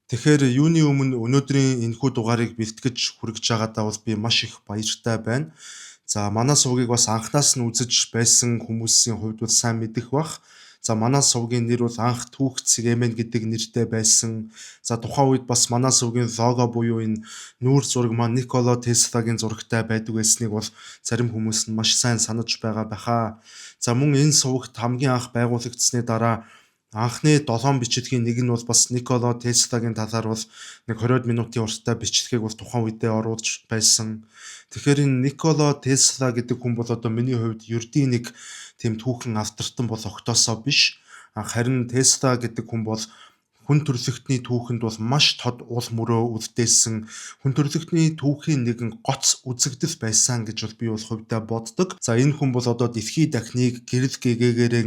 Тэгэхээр юуны өмнө өнөөдрийн энэхүү дугаарыг бэлтгэж хүргэж байгаадаа бол би маш их баяртай байна. За манай сувгийг бас анхнаас нь үзэж байсан хүмүүсийн хувьд бол сайн мэдэх бах. За манай сувгийн нэр бол анх түүх цэгээмэн гэдэг нэртэй байсан. За тухайн үед бас манай сувгийн лого буюу энэ нүүр зураг маань Никола Теслагийн зурагтай байдаг байсныг бол зарим хүмүүс нь маш сайн санаж байгаа баха. За мөн энэ сувагт хамгийн анх байгуулагдсны дараа анхны 7 бичилгээн нэг нь бол бас Никола Теслагийн талаар бол нэг 20 минутын урттай бичлэгийг бол тухайн үедээ оруулж байсан. Тэгэхээр энэ Никола Тесла гэдэг хүн бол одоо миний хувьд ердийн нэг тийм түүхэн автартан бол огтосоо биш. Харин Тесла гэдэг хүн бол хүн төрөлхтний түүхэнд бол маш тод уул мөрөө үлдээсэн хүн төрөлхтний түүхийн нэгэн гоц үзэгдэл байсан гэж бол би бол хувьдаа боддог. За энэ хүн бол одоо дэлхийд дахныг гэрэл гэгээгээрээ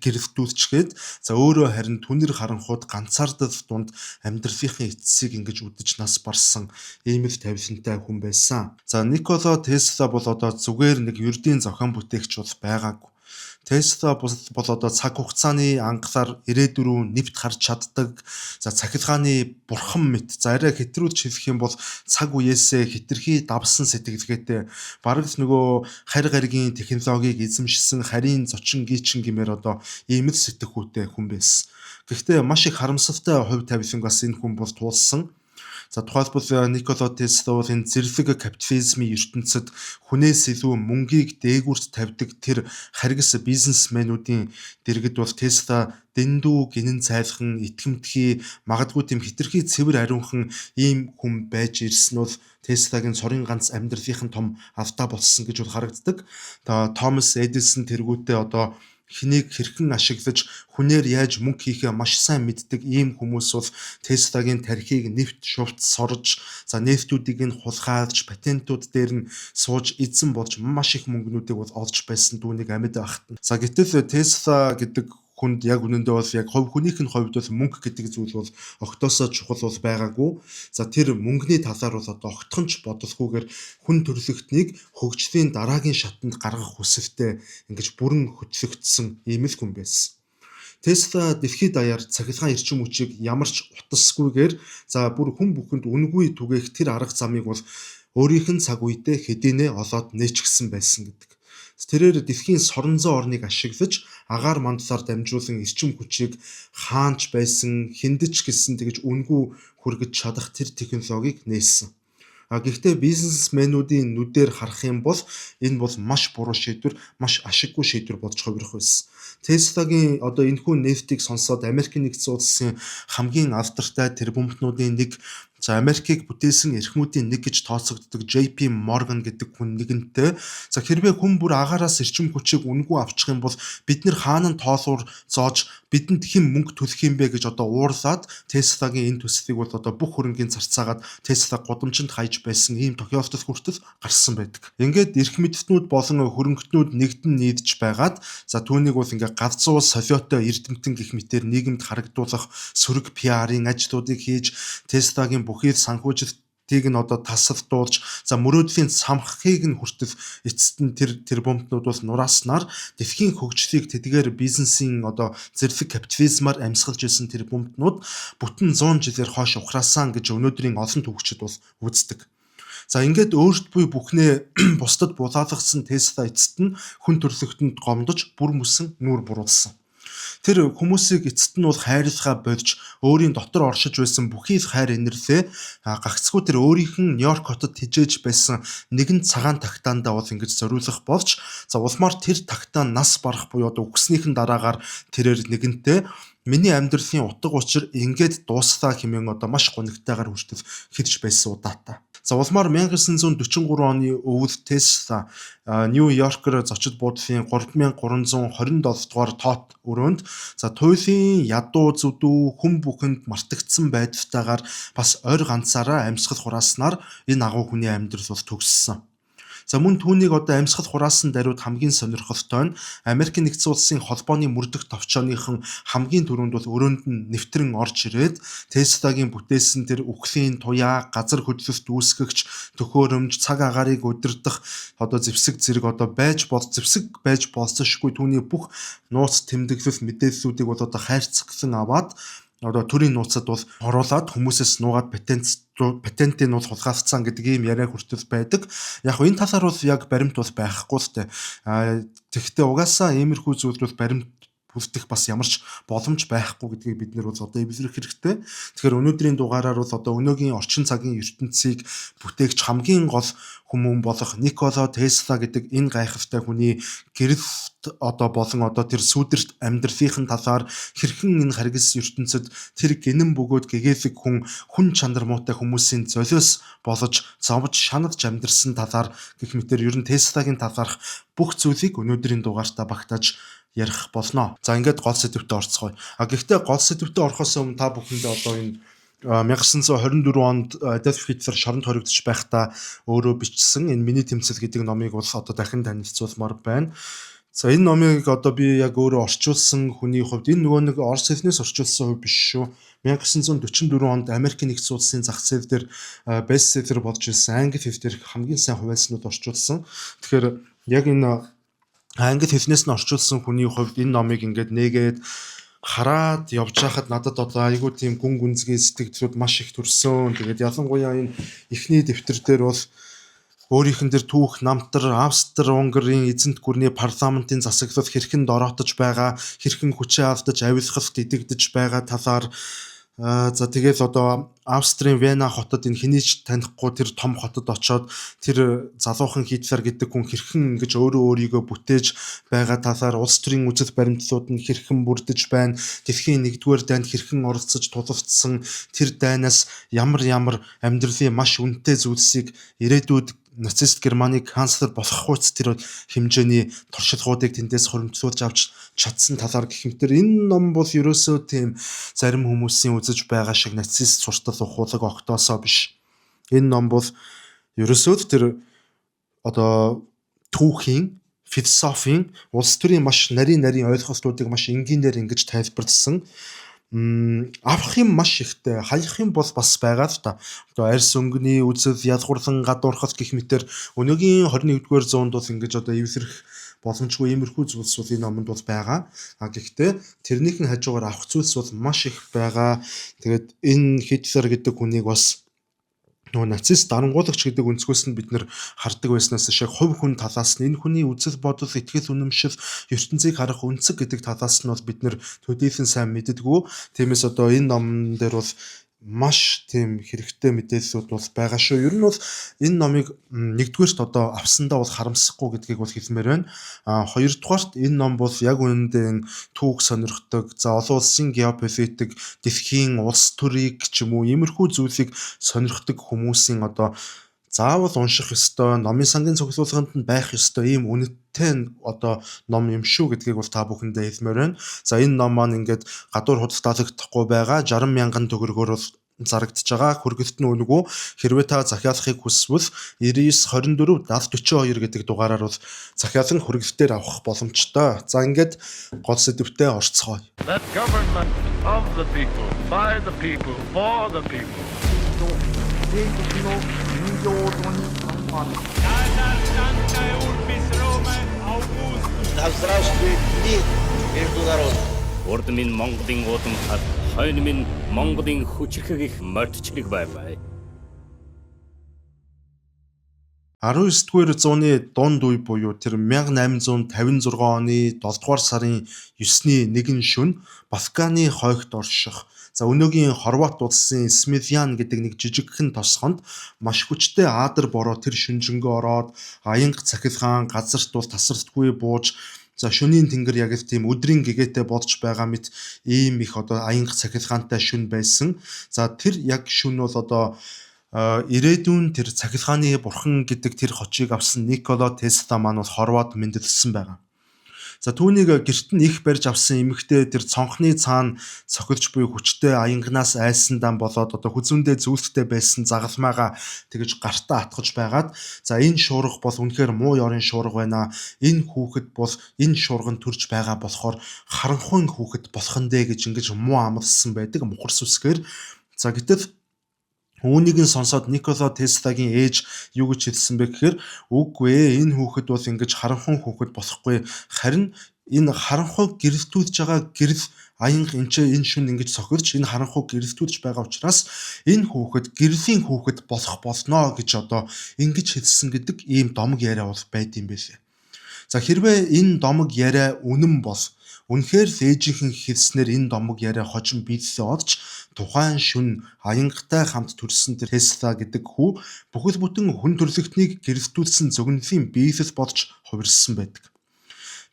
гэрэлтүүлчгээд за өөрөө харин түнэр харанхууд ганцаардал дунд амьдралынхын эцсийг ингэж үдэж нас барсан ийм л тавилантай хүн байсан. За Никола Тесла бол одоо зүгээр нэг ердийн зохион бүтээгч бол байгаагүй. Тесла бол одоо цаг хугацааны ангалаар ирээдүрөө нэвт харж чаддаг. За цахилгааны бурхан мэт. За арай хэтрүүлж хэлэх юм бол цаг үеэсээ хитрхи давсан сэтгэлгээтэй бараг л нөгөө харь гаригийн технологиг эзэмшсэн харийн зочин гийчин гэмээр одоо ийм л сэтгхүүтэй хүн байсан. Гэхдээ маш их харамсалтай хувь тавилангаас энэ хүн бол туулсан. За тухайлбал Никола Тесла бол энэ зэрлэг капитализмын ертөнцид хүнээс илүү мөнгийг дээгүүрт тавьдаг тэр харгас бизнесмэнүүдийн дэргэд бол Тесла дэндүү гинэн цайлхан итгэмтгий магадгүй тийм хитрхи цэвэр ариунхан ийм хүн байж ирсэн бол Теслагийн цорын ганц амьдралынхан том алдаа болсон гэж бол харагддаг. Томас Эдисон тэргүүтээ одоо хэнийг хэрхэн ашиглаж хүнээр яаж мөнгө хийхээ маш сайн мэддэг ийм хүмүүс бол Теслагийн тархийг нэвт шувт сорж за нефтүүдийг нь хулгайлж патентууд дээр нь сууж эзэн болж маш их мөнгнүүдийг бол олж байсан түүнийг амьд багтана. За гэтэл Тесла гэдэг хүнд яг үнэндээ бол яг хувь хүнийх нь хувьд бол мөнгө гэдэг зүйл бол огтосоо чухал бол байгаагүй. За тэр мөнгөний талаар бол одоо огтхонч бодлохгүйгээр хүн төрөлхтнийг хөгжлийн дараагийн шатанд гаргах хүсэлтэй ингэж бүрэн хөтлөгдсөн ийм л хүн байсан. Тесла дэлхийд даяар цахилгаан эрчим хүчийг ямар ч утасгүйгээр за бүр хүн бүхэнд үнгүй түгээх тэр арга замыг бол өөрийнх нь цаг үедээ хэдийнэ олоод нээчихсэн байсан гэдэг. Тэрээр дэлхийн соронзон орныг ашиглаж агаар мандлаар дамжуулан эрчим хүчийг хаанч байсан хиндэж гэсэн тэгж үнгүй хүргэж чадах тэр технологиг нээсэн. Гэхдээ бизнесмэнүүдийн нүдээр харах юм бол энэ бол маш буруу шийдвэр, маш ашиггүй шийдвэр болж хувирах байсан. Теслагийн одоо энэхүү нефтийг сонсоод Америк нэгдсэн улсын хамгийн алдартай тэрбумтнуудын нэг за Америкийг бүтээсэн эрхмүүдийн нэг гэж тооцогддог JP Morgan гэдэг хүн нэгэнтээ за хэрвээ хүн бүр агаараас эрчим хүчийг үнгүй авчих юм бол бид нэр хаана нь тоолуур зоож бидэнд хэн мөнгө төлөх юм бэ гэж одоо уурлаад Теслагийн энэ төслийг бол одоо бүх хөрөнгийн зарцаагаад Тесла гудамжинд хаяж байсан ийм тохиолдол хүртэл гарсан байдаг. Ингээд эрх мэдтнүүд болон хөрөнгөтнүүд нэгдэн нийдж байгаад за түүнийг бол ингээ галзуу солиотой эрдэмтэн гэх мэтээр нийгэмд харагдуулах сөрөг PR-ын ажлуудыг хийж Теслагийн бүхий л санхүүжилтийг нь одоо тасалдуулж за мөрөөдлийн самхыг нь хүртэл эцэст нь тэр бомбнууд бол нурааснаар дэлхийн хөгжлийг тэдгээр бизнесийн одоо зэрлэг капитализмаар амьсгалж ирсэн тэр бомбнууд бүтэн 100 жилээр хойш ухраасан гэж өнөөдрийн олон түүхчид бол үздэг. За ингээд өөрт буй бүхнээ бусдад булаалгасан Тесла эцэст нь хүн төрлөختөнд гомдож бүр мөсөн нүүр буруулсан. Тэр хүмүүсийг эцэст нь бол хайрлахаа болж өөрийн дотор оршиж байсан бүхий л хайр инэрлээ гагцгүй тэр өөрийнх нь Нью-Йорк хотод хижээж байсан нэгэн цагаан тагтаандаа бол ингэж зориулах болж за улмаар тэр тагтаа нас барах буюу одоо үгснийхэн дараагаар тэрээр нэгэнтээ миний амьдралын утга учир ингээд дууслаа хэмээн одоо маш гонигтайгаар хүртэл хэлж байсан удаатай. За улмаар 1943 оны өвөл Тесла Нью-Йоркер зочид буудлын 3327 дугаар тоот өрөөнд за туйлын ядуу зүдүү хүн бүхэнд мартагдсан байдалтайгаар бас ойр ганцаараа амьсгал хурааснаар энэ агуу хүний амьдрал бол төгссөн. За мөн түүнийг одоо амьсгал хураасан даруйд хамгийн сонирхолтой нь Америк нэгдсэн улсын холбооны мөрдөх товчооныхон хамгийн түрүүнд бол өрөөнд нь нэвтрэн орж ирээд Теслагийн бүтээсэн тэр үхлийн туяа, газар хөдлөлт үүсгэгч, төхөөрөмж, цаг агаарыг удирдах одоо зэвсэг зэрэг одоо зэвсэг байж болцсошгүй түүний бүх нууц тэмдэглэл мэдээллүүдийг бол одоо хайрцаглан аваад одоо төрийн нууцад бол оруулаад хүмүүсээс нуугаад патентын бол хулгайлцсан гэдэг ийм яриа хүртэл байдаг. Яг энэ талаар бол яг баримт бол байхгүй л дээ. Тэгэхдээ угаасаа иймэрхүү зүйл бол баримт бүрдэх бас ямарч боломж байхгүй гэдгийг бид нэр бол одоо эвлэрэх хэрэгтэй. Тэгэхээр өнөөдрийн дугаараар бол одоо өнөөгийн орчин цагийн ертөнцийг бүтээгч хамгийн гол хүмүүн болох Никола Тесла гэдэг энэ гайхалтай хүний гэрэлт одоо болон одоо тэр сүудэрт амьдралын талаар хэрхэн энэ харгас ертөнцид тэр гинэн бөгөөд гэгээлэг хүн чанар муутай хүмүүсийн золиос болж зовж шанаж амьдрсан талаар гэх мэтэр ер нь Теслагийн талаарх бүх зүйлийг өнөөдрийн дугаартаа багтааж ярих болно. За ингээд гол сэдвүүтээ орцгоё. Гэхдээ гол сэдвүүтээ орохоос өмнө та бүхэндээ одоо энэ 1924 онд Adolf Hitler шоронд хоригдож байхдаа өөрөө бичсэн энэ Миний тэмцэл гэдэг номыг бол одоо дахин танилцуулмаар байна. За энэ номыг одоо би яг өөрөө орчуулсан хүний хувьд энэ нөгөө нэг орос хэлнээс орчуулсан хувь биш шүү. 1944 онд Америкийн нэгдсэн улсын зах зээл дээр бестселлер болж ирсэн англи хэл дээр хамгийн сайн хуваалцнууд орчуулсан. Тэгэхээр яг энэ англи хэлнээс нь орчуулсан хүний хувьд энэ номыг ингээд нээгээд хараад явж байхад надад одоо айгүй тийм гүн гүнзгий сэтгэлдлүүд маш их төрсөн. Тэгээд ялангуяа энэ эхний дэвтэр дээр бол өөрийнхэн дээр түүх намтар Австри-Унгарийн эзэнт гүрний парламентын засаглал хэрхэн дороотож байгаа, хэрхэн хүчээ алдаж авилгалт идэгдэж байгаа талаар за тэгээд одоо Австрийн Вена хотод энэ хэнийг танихгүй тэр том хотод очоод тэр залуухан Хитлер гэдэг хүн хэрхэн ингэж өөрийгөө бүтээж байгаа талаар улс төрийн үзэл баримтлууд нь хэрхэн бүрдэж байна, дэлхийн 1-р дайнд хэрхэн оролцож тулалдсан, тэр дайнаас ямар амьдралын маш үнэтэй зүйлсийг ирээдүйд нацист Германы канцлер болох хуйц тэр хэмжээний туршлагуудыг тэндээс хуримтлуулж авч чадсан талаар гэх мэтэр энэ ном бол ерөөсөө тийм зарим хүмүүсийн үзэж байгаа шиг нацист суртал ухуулаг огтоосоо биш. Энэ ном бол ерөөсөө тэр одоо түүхийн, философийн, улс төрийн маш нарийн ойлголтуудыг маш энгийнээр ингэж тайлбарласан авах юм маш ихтэй, хаях юм бол бас байгаа л та. Одоо арьс өнгөний үзэл, язгуурлан гадуурхал гэх мэтэр өнөөгийн 21-р зуунд бол ингэж одоо эвлэрэх боломжгүй иймэрхүү зүйлс бол энэ номонд бол байгаа. Гэхдээ тэрнийхэн хажуугаар авах зүйлс бол маш их байгаа. Тэгээд энэ Хитлер гэдэг хүнийг бас нөгөө нацист дарангуулагч гэдэг өнцгөөс нь бид нэр хардаг байснаас шиг хувь хүн талаас нь энэ хүний үзэл бодол, итгэл үнэмшил, ертөнцийг харах үнцэг гэдэг талаас нь бол бид нэр төдийлөн сайн мэддэггүй. Тиймээс одоо энэ номн дээр бол маш тийм хэрэгтэй мэдээллүүд бол байгаа шүү. Ер нь бол энэ номыг нэгдүгээрт одоо авсандаа бол харамсахгүй гэдгийг бол хэлмээр байна. Хоёрдугаарт энэ ном бол яг үнэндээ түүх сонирхдог, за олон улсын геополитик, дэлхийн улс төрийг ч юм уу иймэрхүү зүйлийг сонирхдог хүмүүсийн одоо заавал унших ёстой, номын сангийн цуглуулганд нь байх ёстой ийм үнэтэй одоо ном юм шүү гэдгийг бол та бүхэндээ хэлмээр байна. За энэ ном маань ингээд гадуур худалдаалагдахгүй байгаа 60 мянган төгрөгөөр бол зарагдж байгаа. Хүргэлт нь үнэгүй. Хэрвээ та захиалахыг хүсвэл 99 24 70 42 гэдэг дугаараар бол захиалан хүргэлтээр авах боломжтой. За ингээд гол сэдвтээ орцгоё. That government of the people, by the people, for the people. Да здравствует мир между народами. Урд минь Монголын уудам хад, хойно минь Монголын хүчрхэг их мордчлог бай. 19-р зууны дунд үе буюу тэр 1856 оны 7 дугаар сарын 9-ний нэгэн шөнө Балканы хойгт орших. За өнөөгийн Хорват улсын Смилjan гэдэг нэг жижигхэн тосгонд маш хүчтэй аадар бороо тэр шүнжэнгөө ороод аянга цахилгаан газарт бол тасралтгүй бууж за шөнийн тэнгэр яг л тийм өдрийн гэгээтэй болж байгаа мэт ийм их одоо аянга цахилгаантай шүн байсан. За тэр яг шүн бол одоо ирээдүйн тэр цахилгааны бурхан гэдэг тэр хочийг авсан Никола Тесла маань бол Хорват мэндэлсэн байгаа. За түүнийг гэрт нь их барьж авсан эмэгтэй тэр цонхны цаана цохилж буй хүчтэй аянгнаас айсандаа болоод одоо хүзүүндээ зүйлттэй байсан загалмайгаа тэгэж гартаа атгаж байгаад за энэ шуурга бол үнэхээр муу ёрын шуурга байна. Энэ хүүхэд бол энэ шуурганд төрж байгаа болохоор харанхуйн хүүхэд болох нь дээ гэж ингэж муу амласан байдаг мухар сүсгээр. За гэтэл үүнийг нь сонсоод Никола Теслагийн ээж юу гэж хэлсэн бэ гэхээр үгүй ээ энэ хүүхэд бол ингэж харанхуй хүүхэд болохгүй харин энэ харанхуй гэрэлтүүлж байгаа гэрэл аянга энэ шүн ингэж сохирч энэ харанхуй гэрэлтүүлж байгаа учраас энэ хүүхэд гэрлийн хүүхэд болох болно гэж одоо ингэж хэлсэн гэдэг ийм домог яриа бол байд юм байлээ. За хэрвээ энэ домог яриа үнэн бол үнэхээр ээжийнхэн хэлснээр энэ домог яриа хожим биелэлээ олж тухайн шүн аянгатай хамт төрсөн тэр Тесла гэдэг хүү бүхэл бүтэн хүн төрлөختнийг гэрэлтүүлсэн зөгнөлийн биелэл болж хувирсан байдаг.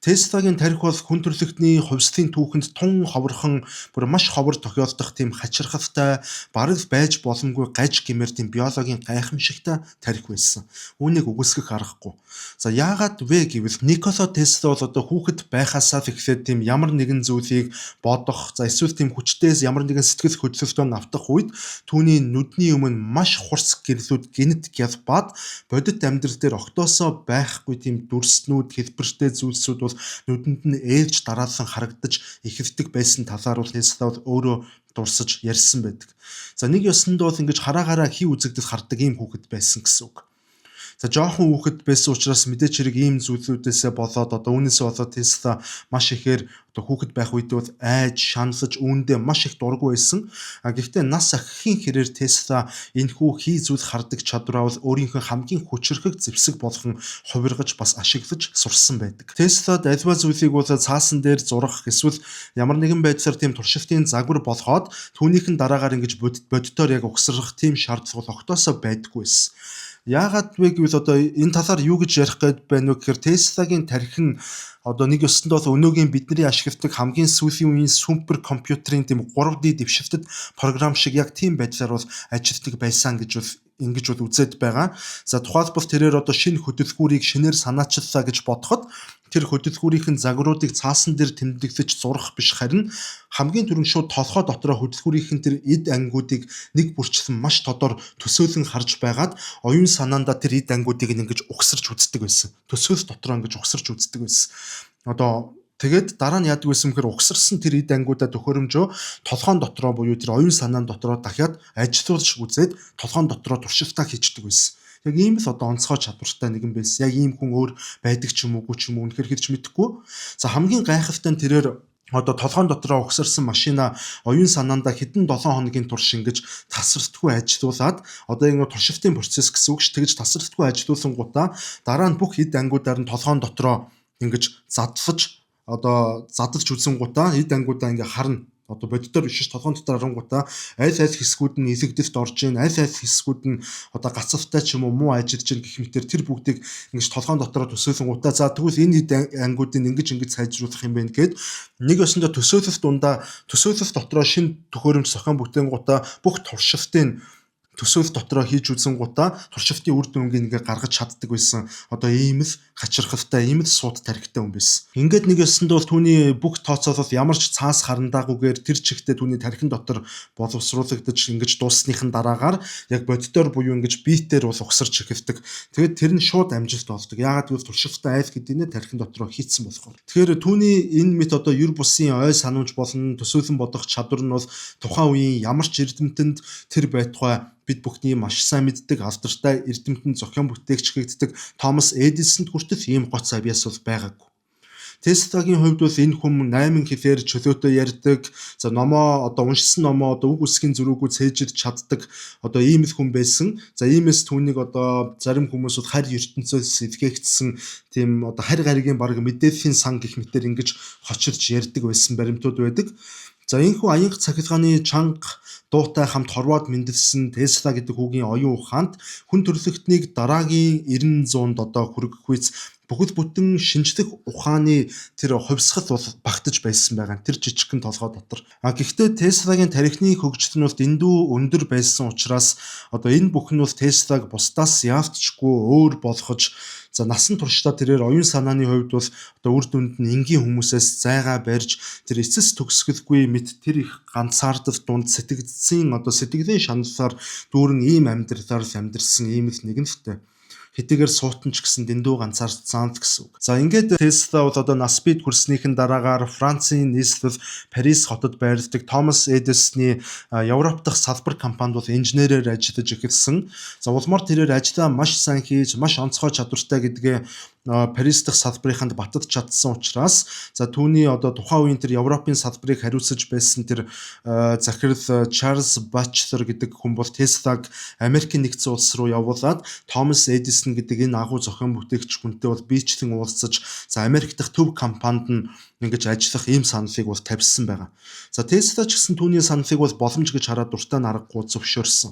Теслагийн тарих бол хүн төрлөختний хувьслын түүхэнд тун ховорхон бүр маш ховор тохиолдох тийм хачирхалтай бараг байж боломгүй гаж гэмээр тийм биологийн гайхамшигтай тарих байсан. Үүнийг үгүйсгэх аргагүй. За яагаад вэ гэвэл Никола Тесла бол одоо хүүхэд байхасаа ихлээр тийм ямар нэгэн зүйлийг бодох, за эсвэл тийм хүчтээс ямар нэгэн сэтгэл хөдлөлтөнд автах үед түүний нүдний өмнө маш хурц гэрлүүд гинт гялбаад бодит амьдрал дээр огтоосоо байхгүй тийм дүрснүүд, хэлбэртэй зүйлсүүд бол нүдэнд нь ээлж дараалан харагдаж ихэвдэг байсан талаар бол Тесла бол өөрөө дурсаж ярьсан байдаг. За нэг ёсонд бол ингэж хараагаараа хий үзэгдэл хардаг ийм хүүхэд байсан гэсэн үг. За жоохон хүүхэд байсан учраас мэдээч хэрэг ийм зүйлүүдээсээ болоод одоо үүнээсээ болоод Тесла маш ихээр одоо хүүхэд байх үед бол айж, шаналж үүндээ маш их дургүй байсан. Гэхдээ нас ахихын хэрээр Тесла энэхүү хий зүйл хардаг чадвараа бол өөрийнхөө хамгийн хүчрхэг зэвсэг болгон хувиргаж бас ашиглаж сурсан байдаг. Теслад альва зүйлийг бол цаасан дээр зурах эсвэл ямар нэгэн байдлаар тийм туршилтын загвар болгоод түүнийхэн дараагаар ингэж бодитоор яг угсрах тийм шаардлага огтоосоо байдаггүй байсан. Яагаад вэ гэвэл одоо энэ талаар юу гэж ярих гээд байна вэ гэхээр Теслагийн тарих нь одоо нэг ёсонд бол өнөөгийн бидний ашигладаг хамгийн сүүлийн үеийн супер компьютерийн тийм 3D дэвшилтэд програм шиг яг тийм байдлаар бол ажилладаг байсан гэж ингэж үзээд байгаа. За тухайлбал тэрээр одоо шинэ хөдөлгүүрийг шинээр санаачлалаа гэж бодоход тэр хөдөлгүүрийн загваруудыг цаасан дээр тэмдэглэж зурах биш харин хамгийн түрүүнд шууд толгой дотроо хөдөлгүүрийн тэр эд ангиудыг нэг бүрчлэн маш тодор төсөөлөн харж байгаад оюун санаандаа тэр эд ангиудыг ингэж угсарч үздэг байсан. Төсөөлс дотроо ингэж угсарч үздэг байсан. Одоо тэгээд дараа нь яадаг байсан гэхээр угсарсан тэр эд ангиудаа төхөөрөмжөө толгоон дотроо буюу тэр оюун санаан дотроо дахиад ажилуулж үзээд толгоон дотроо туршилтаа хийдэг байсан. Яг ийм л одоо онцгой чадвартай нэгэн байсан. Яг ийм хүн өөр байдаг ч юм уугүй ч юм уу үнэхээр хэлж мэдэхгүй. За хамгийн гайхалтай нь тэрээр одоо толгоон дотроо угсарсан машина оюун санаандаа хэдэн 7 хоногийн турш ингэж тасралтгүй ажилуулад одоо ингэ туршилтын процесс гэсэн үг ш тэгж тасралтгүй ажилуулсан гутаа дараа нь бүх эд ангиудаар нь толгоон дотроо ингэж задлаж үзэн гутаа эд ангиудаа ингээ харна. Одоо бодитоор биш толгоон дотор харангуйтаа аль хэсгүүд нь илэгдэлт орж ийн, аль хэсгүүд нь одоо гацавтай ч юм уу муу ажиллаж ийн гэх мэтэр тэр бүгдийг ингэж толгоон дотроо төсөөлөнгуйтаа за тэгвэл энэ ангиудыг ингэж сайжруулах юм байна гэд нэг өсөндө төсөөлөл дотроо шинэ төхөөрөмж зохион бүтээнгуйтаа бүх туршилтын төсөөлөл дотроо хийж үзэн гутаа туршилтын үр дүнгийг ингээ гаргаж чаддаг байсан. Одоо ийм л хачирхалтай, ийм л сууд тарихтай хүн байсан. Ингээд нэг ёсонд бол түүний бүх тооцоолол ямар ч цаас харандаагүйгээр тэр чигтээ түүний тархин дотор боловсруулагдаж ингэж дууссныхын дараагаар яг бодитоор буюу ингэж биетээр бол угсарч эхэлдэг. Тэгээд тэр нь шууд амжилт олдог. Яагаад гэвэл туршилттай айл гэдгийг тархин дотроо хийцэн болохоор. Тэгэхээр түүний энэ мэт одоо юр бусын ой санамж болон төсөөлөн бодох чадвар нь бол тухайн үеийн ямар ч эрдэмтэнд тэр байтугай бид бүхний маш сайн мэддэг алдартай эрдэмтэн зохион бүтээгч гэгддэг Томас Эдисонд хүртэл ийм гоц авьяас бол байгаагүй. Теслагийн хувьд бол энэ хүн 8 хэлээр чөлөөтэй ярьдаг. За номоо одоо уншсан номоо одоо үг үсгийн зөрүүгөө цээжиж чаддаг. Одоо ийм л хүн байсан. За иймээс түүнийг одоо зарим хүмүүс бол харь ертөнцөөс илгээгдсэн тийм одоо харь гаригийн баг мэдээллийн сан гэх мэтээр ингэж хочирч ярьдаг байсан баримтууд байдаг. За энэхүү аянга цахилгааны чанга дуутай хамт хорвоод мэндэлсэн Тесла гэдэг хүүгийн оюун ухаанд хүн төрлөختнийг дараагийн 90-100-д одоо хүргэх үйс бүхэл бүтэн шинжлэх ухааны тэр хувьсгал бол багтаж байсан байгаа. Тэр жижигхэн толгой дотор. Гэхдээ Теслагийн тарихны хөгжил нь бол дэндүү өндөр байсан учраас одоо энэ бүхэн бол Теслаг бусдаас яалтчгүй өөр болгож за насан туршдаа тэрээр оюун санааны хувьд бол одоо үр дүнд нь энгийн хүмүүсээс зайгаа барьж тэр эцэс төгсгөлгүй мэт тэр их ганцаардал дунд сэтгэлийн шаналлаар дүүрэн ийм амьдралаар л амьдэрсэн ийм л нэгэн л тээ. хэдийгээр суутан ч гэсэн дэндүү ганцаардсан гэсэн үг. За ингээд Tesla бол одоо нас бид хүрснийхэн дараагаар Францын нийслэл Парис хотод байрладаг Thomas Edison-ы Европ дахь салбар компанид бол инженерээр ажиллаж эхэлсэн. За улмаар тэрээр ажиллаа маш сайн хийж, маш онцгой чадвартай гэдгээ Парис дахь салбарыханд батад чадсан учраас за түүний одоо тухайн үеийн тэр Европын салбарыг хариуцаж байсан тэр захирал Чарльз Батчелор гэдэг хүн бол Теслаг Америкийн нэгдсэн улс руу явуулаад Томас Эдисон гэдэг энэ агуу зохион бүтээгч хүнтэй бол биечлэн уулзаж за Америк дахь төв компанид нь ингэж ажиллах ийм саналыг бол тавьсан байгаа. За Tesla ч гэсэн түүний саналыг бол боломж гэж хараад дуртай наргагүй зөвшөөрсөн.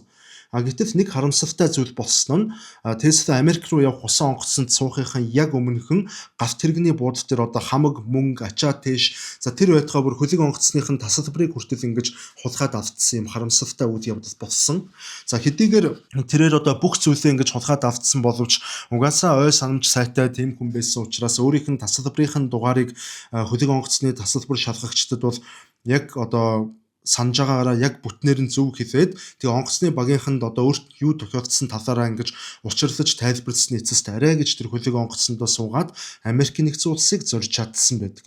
Гэтэл нэг харамсалтай зүйл болсон нь Tesla Америк руу явах усан онгоцонд суухын яг өмнөхөн галт тэрэгний бууд дээр одоо хамаг мөнгө ачаа тийш за тэр байтугай бүр хөлөг онгоцныхын тасалбарыг хүртэл ингэж хулгайд автсан юм харамсалтай үйл явдал болсон. За хэдийгээр тэрээр одоо бүх зүйлээ ингэж хулгайд автсан боловч угаасаа ой санамж сайтай тийм хүн байсан учраас өөрийнх нь тасалбарын дугаарыг хөлөг онгоцны тасалбар шалгагчдад бол яг одоо санаж байгаагаараа яг бүтнээр нь зөв хэлээд тэгээ онгоцны багийнханд одоо өөрт юу тохиолдсон талаараа ингэж учирлаж тайлбарласны эцэст арай гэж тэр хөлөг онгоцсондоо суугаад Америкийн нэгдсэн улсыг зорж чадсан байдаг.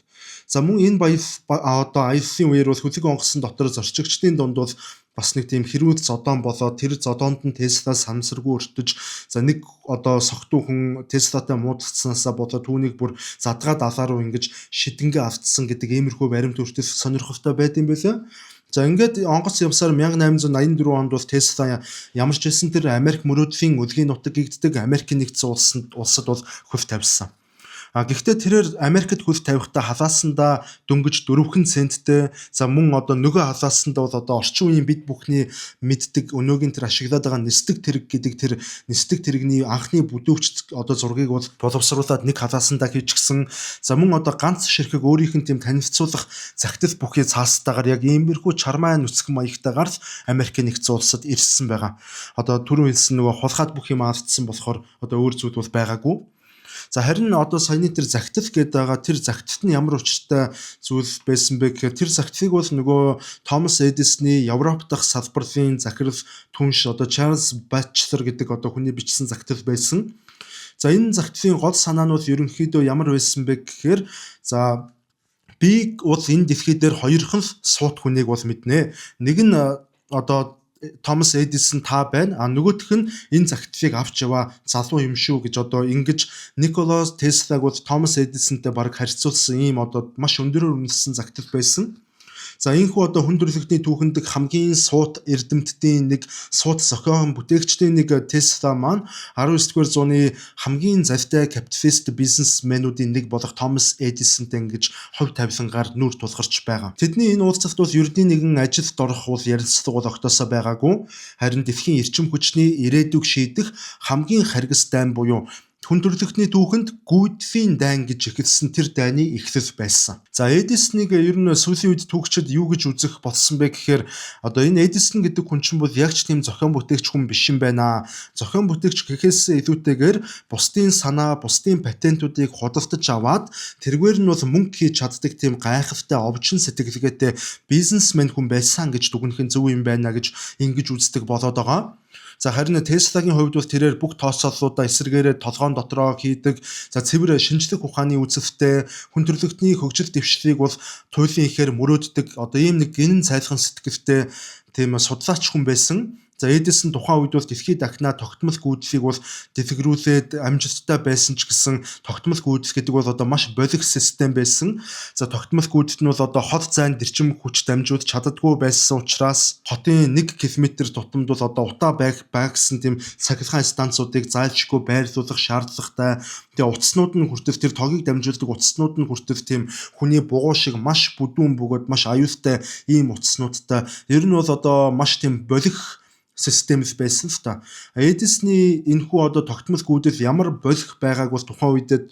За мөн энэ одоо аюулын үеэр бол хөлөг онгоцсон дотор зорчигчдын дунд бол бас нэг тийм хэрүүл зодон болоод тэр зодоонд нь Tesla самсаргүй өртөж за нэг одоо согтуу хүн Теслатай муудалцсанаасаа болоод түүнийг бүр задгаа далаа руу ингэж шидэнгээ автсан гэдэг иймэрхүү баримт хүртэл сонирхолтой байд юм байлаа. За ингээд онгоц явсаар 1884 онд бол Tesla ямар ч хэлсэн тэр Америк мөрөөдлийн өдгийн нутаг гэгддэг Америкийн нэгдсэн улсад бол хөлт тавьсан. Гэхдээ тэрээр Америкт хөлт тавихтаа халаасандаа дөнгөж 4 центтэй за мөн одоо нөгөө халаасандаа бол одоо орчин үеийн бид бүхний мэддэг өнөөгийн тэр ашиглаад байгаа нисдэг тэрэг гэдэг тэр нисдэг тэрэгний анхны бүдүүгч одоо зургийг бол боловсруулад нэг халаасандаа хийчихсэн. За мөн одоо ганц ширхэг өөрийнх нь тийм танилцуулах захидал бүхий цаастайгаар яг иймэрхүү чармаа нүцгэн маягтайгаар Америкийн нэгдсэн улсад ирсэн байгаа. Одоо түрүү хэлсэн нөгөө хулгайд бүх юм алдсан болохоор одоо өөр зүйл бол байгаагүй. За харин одоо саяны тэр захидал гэдэг байгаа тэр захидалт нь ямар учиртай зүйл байсан бэ гэхээр тэр захидалыг бол нөгөө Томас Эдисоны Европ дахь салбарын захирал түнш одоо Чарльз Батчелор гэдэг одоо хүний бичсэн захидал байсан. За энэ захидлын гол санаа нь бол ерөнхийдөө ямар байсан бэ гэхээр за би бол энэ дэлхий дээр хоёрхан суут хүнийг бол мэднэ. Нэг нь одоо Томас Эдисон та байна. Нөгөөх нь энэ захидлыг авч яваа залуу юм шүү гэж одоо ингэж Никола Теслаг бол Томас Эдисонтэй баг харьцуулсан ийм одоо маш өндөрөөр үнэлсэн захидал байсан. За энэхүү одоо хүн төрөлхтний түүхэнд хамгийн суут эрдэмтдийн нэг суут зохион бүтээгчдийн нэг Tesla маань 19-р зууны хамгийн завтай капиталист бизнесмэнүүдийн нэг болох Томас Эдисонтэй ингэж хувь тавилангаар нүур тулгарч байгаа. Тэдний энэ уулзалт бол ердийн нэгэн ажилд орох бол ярилцлага бол огтосоо байгаагүй. Харин дэлхийн эрчим хүчний ирээдүйг шийдэх хамгийн харгас дайн буюу хүн төрөлхтний түүхэнд гүйдлийн дайн гэж эхэлсэн тэр дайны эхлэл байсан. За Эдисоныг ер нь сүүлийн үед түүхчид юу гэж үзэх болсон бэ гэхээр одоо энэ Эдисон гэдэг хүн чинь бол яг ч тийм зохион бүтээгч хүн биш юм байна. Зохион бүтээгч гэхээс илүүтэйгээр бусдын санаа, бусдын патентуудыг худалдаж аваад тэргээр нь бол мөнгө хийж чаддаг тийм гайхалтай овчин сэтгэлгээтэй бизнесмен хүн байсан гэж дүгнэх нь зөв юм байна гэж ингэж үздэг болоод байгаа. За харин Tesla-гийн хувьд бол тэрээр бүх тооцооллуудаа эсэргээрээ толгоон дотроо хийдэг. За цэвэр шинжлэх ухааны үзэлтэй хүн төрөлхтний хөгжил дэвшлийг бол туйлын ихээр мөрөөддөг. Одоо ийм нэг гинэн цайлхан сэтгэлтэй тийм судлаач хүн байсан. За Эдисон тухайн үед бол дэлхийд дахнаа тогтмол гүйдлийг бол дэлгэрүүлээд амжилттай байсан ч гэсэн тогтмол гүйдэл гэдэг бол одоо маш болих систем байсан. За тогтмол гүйдэлт нь бол одоо хол зайн дэрчим хүч дамжуулж чаддаггүй байсан учраас хотын 1 км тутамд бол одоо утаа байгсан тийм цахилгаан станцуудыг зайлшгүй байрлуулах шаардлагатай. Тэгээ утаснууд нь хүртэл тэр тогийг дамжуулдаг утаснууд нь хүртэл тийм хүний бугуй шиг маш бүдүүн бөгөөд маш аюултай ийм утаснуудтай. Ер нь бол одоо маш тийм болих системс байсан л та. Эдисоны энэхүү одоо тогтмол гүйдэл ямар болох байгааг бол тухайн үед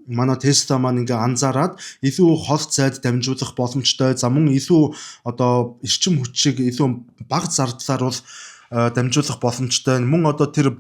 манай Tesla маань ингээ анзаараад илүү хол зайд дамжуулах боломжтой. За мөн илүү одоо эрчим хүчийг илүү бага зардлаар бол дамжуулах боломжтой. Мөн одоо тэр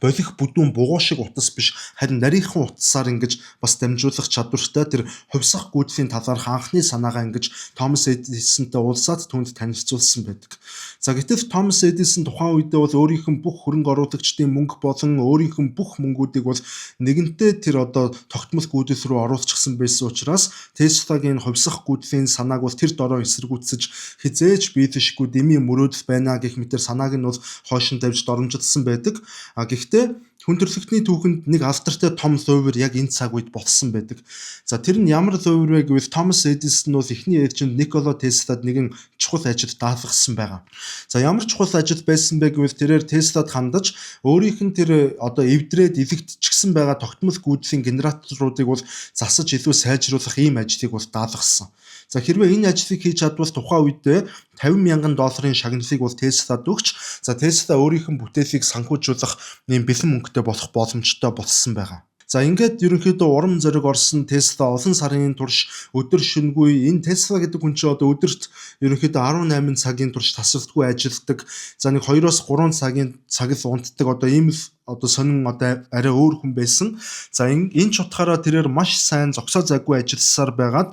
болих бүдүүн бугуй шиг утас биш харин нарийнхан утасаар ингэж бас дамжуулах чадвартай тэр хувьсах гүйдлийн талаарх анхны санаагаа ингэж Томас Эдисонтэй уулзаад түүнд танилцуулсан байдаг. За гэтэл Томас Эдисон тухайн үедээ бол өөрийнх нь бүх хөрөнгө оруулагчдын мөнгө болон өөрийнх нь бүх мөнгүүдийг бол нэгэнтээ тэр одоо тогтмол гүйдэл рүү оруулчихсан байсан учраас Tesla-гийн хувьсах гүйдлийн санааг бол тэр дороо эсэргүүцэж хизээж биелэшгүй дэмий мөрөөдөл байна гэх мэтэр санааг нь бол хойш нь тавьж доромжилсан байдаг. Гэхдээ хүн төрөлхтний түүхэнд нэг алдартай том лувир яг энэ цаг үед болсон байдаг. За тэр нь ямар лувир вэ гэвэл Томас Эдисон бол эхний ээлжинд Никола Теслад нэгэн чухал ажил даалгасан байгаа. За ямар чухал ажил байсан бэ гэвэл тэрээр Теслад хандаж өөрийнх нь тэр одоо эвдрээд илэгдчихсэн байгаа тогтмол гүйдлийн генераторуудыг бол засаж илүү сайжруулах ийм ажлыг бол даалгасан. За хэрвээ энэ ажлыг хийж чадвал тухайн үедээ $50,000 шагналыг бол Теслад өгч за Тесла өөрийнх нь бүтээлийг санхүүжүүлэх нэм бэлэн мөнгөтэй болох боломжтой болсон байгаа. За ингээд ерөнхийдөө урам зориг орсон Тесла олон сарын турш өдөр шөнөгүй энэ Тесла гэдэг хүн чинь одоо өдөрт ерөнхийдөө 18 цагийн турш тасралтгүй ажилладаг. За нэг 2-3 цагт унтдаг одоо ийм л одоо сонин одоо арай өөр хүн байсан. За энэ ч утгаараа тэрээр маш сайн зогсоо зайгүй ажилласаар байгаад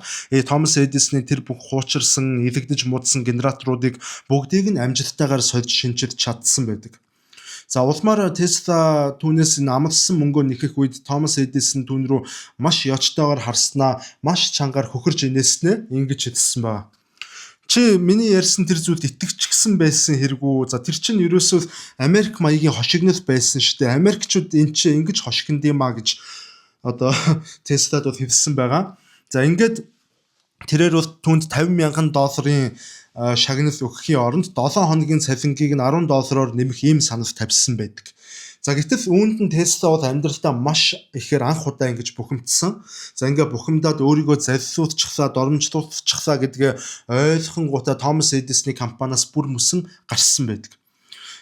Томас Эдисоны тэр бүх хуучирсан, илэгдэж муудсан генераторуудыг бүгдийг нь амжилттайгаар сольж шинжиж чадсан байдаг. За улмаар Tesla түүнээс энэ амлсан мөнгөө нэхэх үед Томас Эдисон түүн рүү маш ячтойгоор харснаа, маш чангаар хөхөрж инээснэ ингэж хэлсэн байна. Чи миний ярьсан тэр зүйлд итгэвчгсэн байсан хэрэггүй. За тэр чинь ерөөсөө Америк маягийн хошигнол байсан шүү дээ. Америкчууд энэ чинь ингэж хошигнд юм а гэж одоо Теслад бол хэлсэн байгаа. За ингээд тэрээр бол түүнд $50,000 шагнал өгөхийн оронд 7 хоногийн цалингийг нь $10 нэмэх ийм санал тавьсан байдаг. За гэтэл үүнд нь Tesla бол амьдралдаа маш ихээр анх удаа ингэж бухимдсан. За ингээ бухимдаад өөрийгөө залилуулчихлаа, доромжлуулчихлаа гэдгээ ойлгохонгуудаа Томас Эдисоны компаниас бүр мөсөн гарсан байдаг.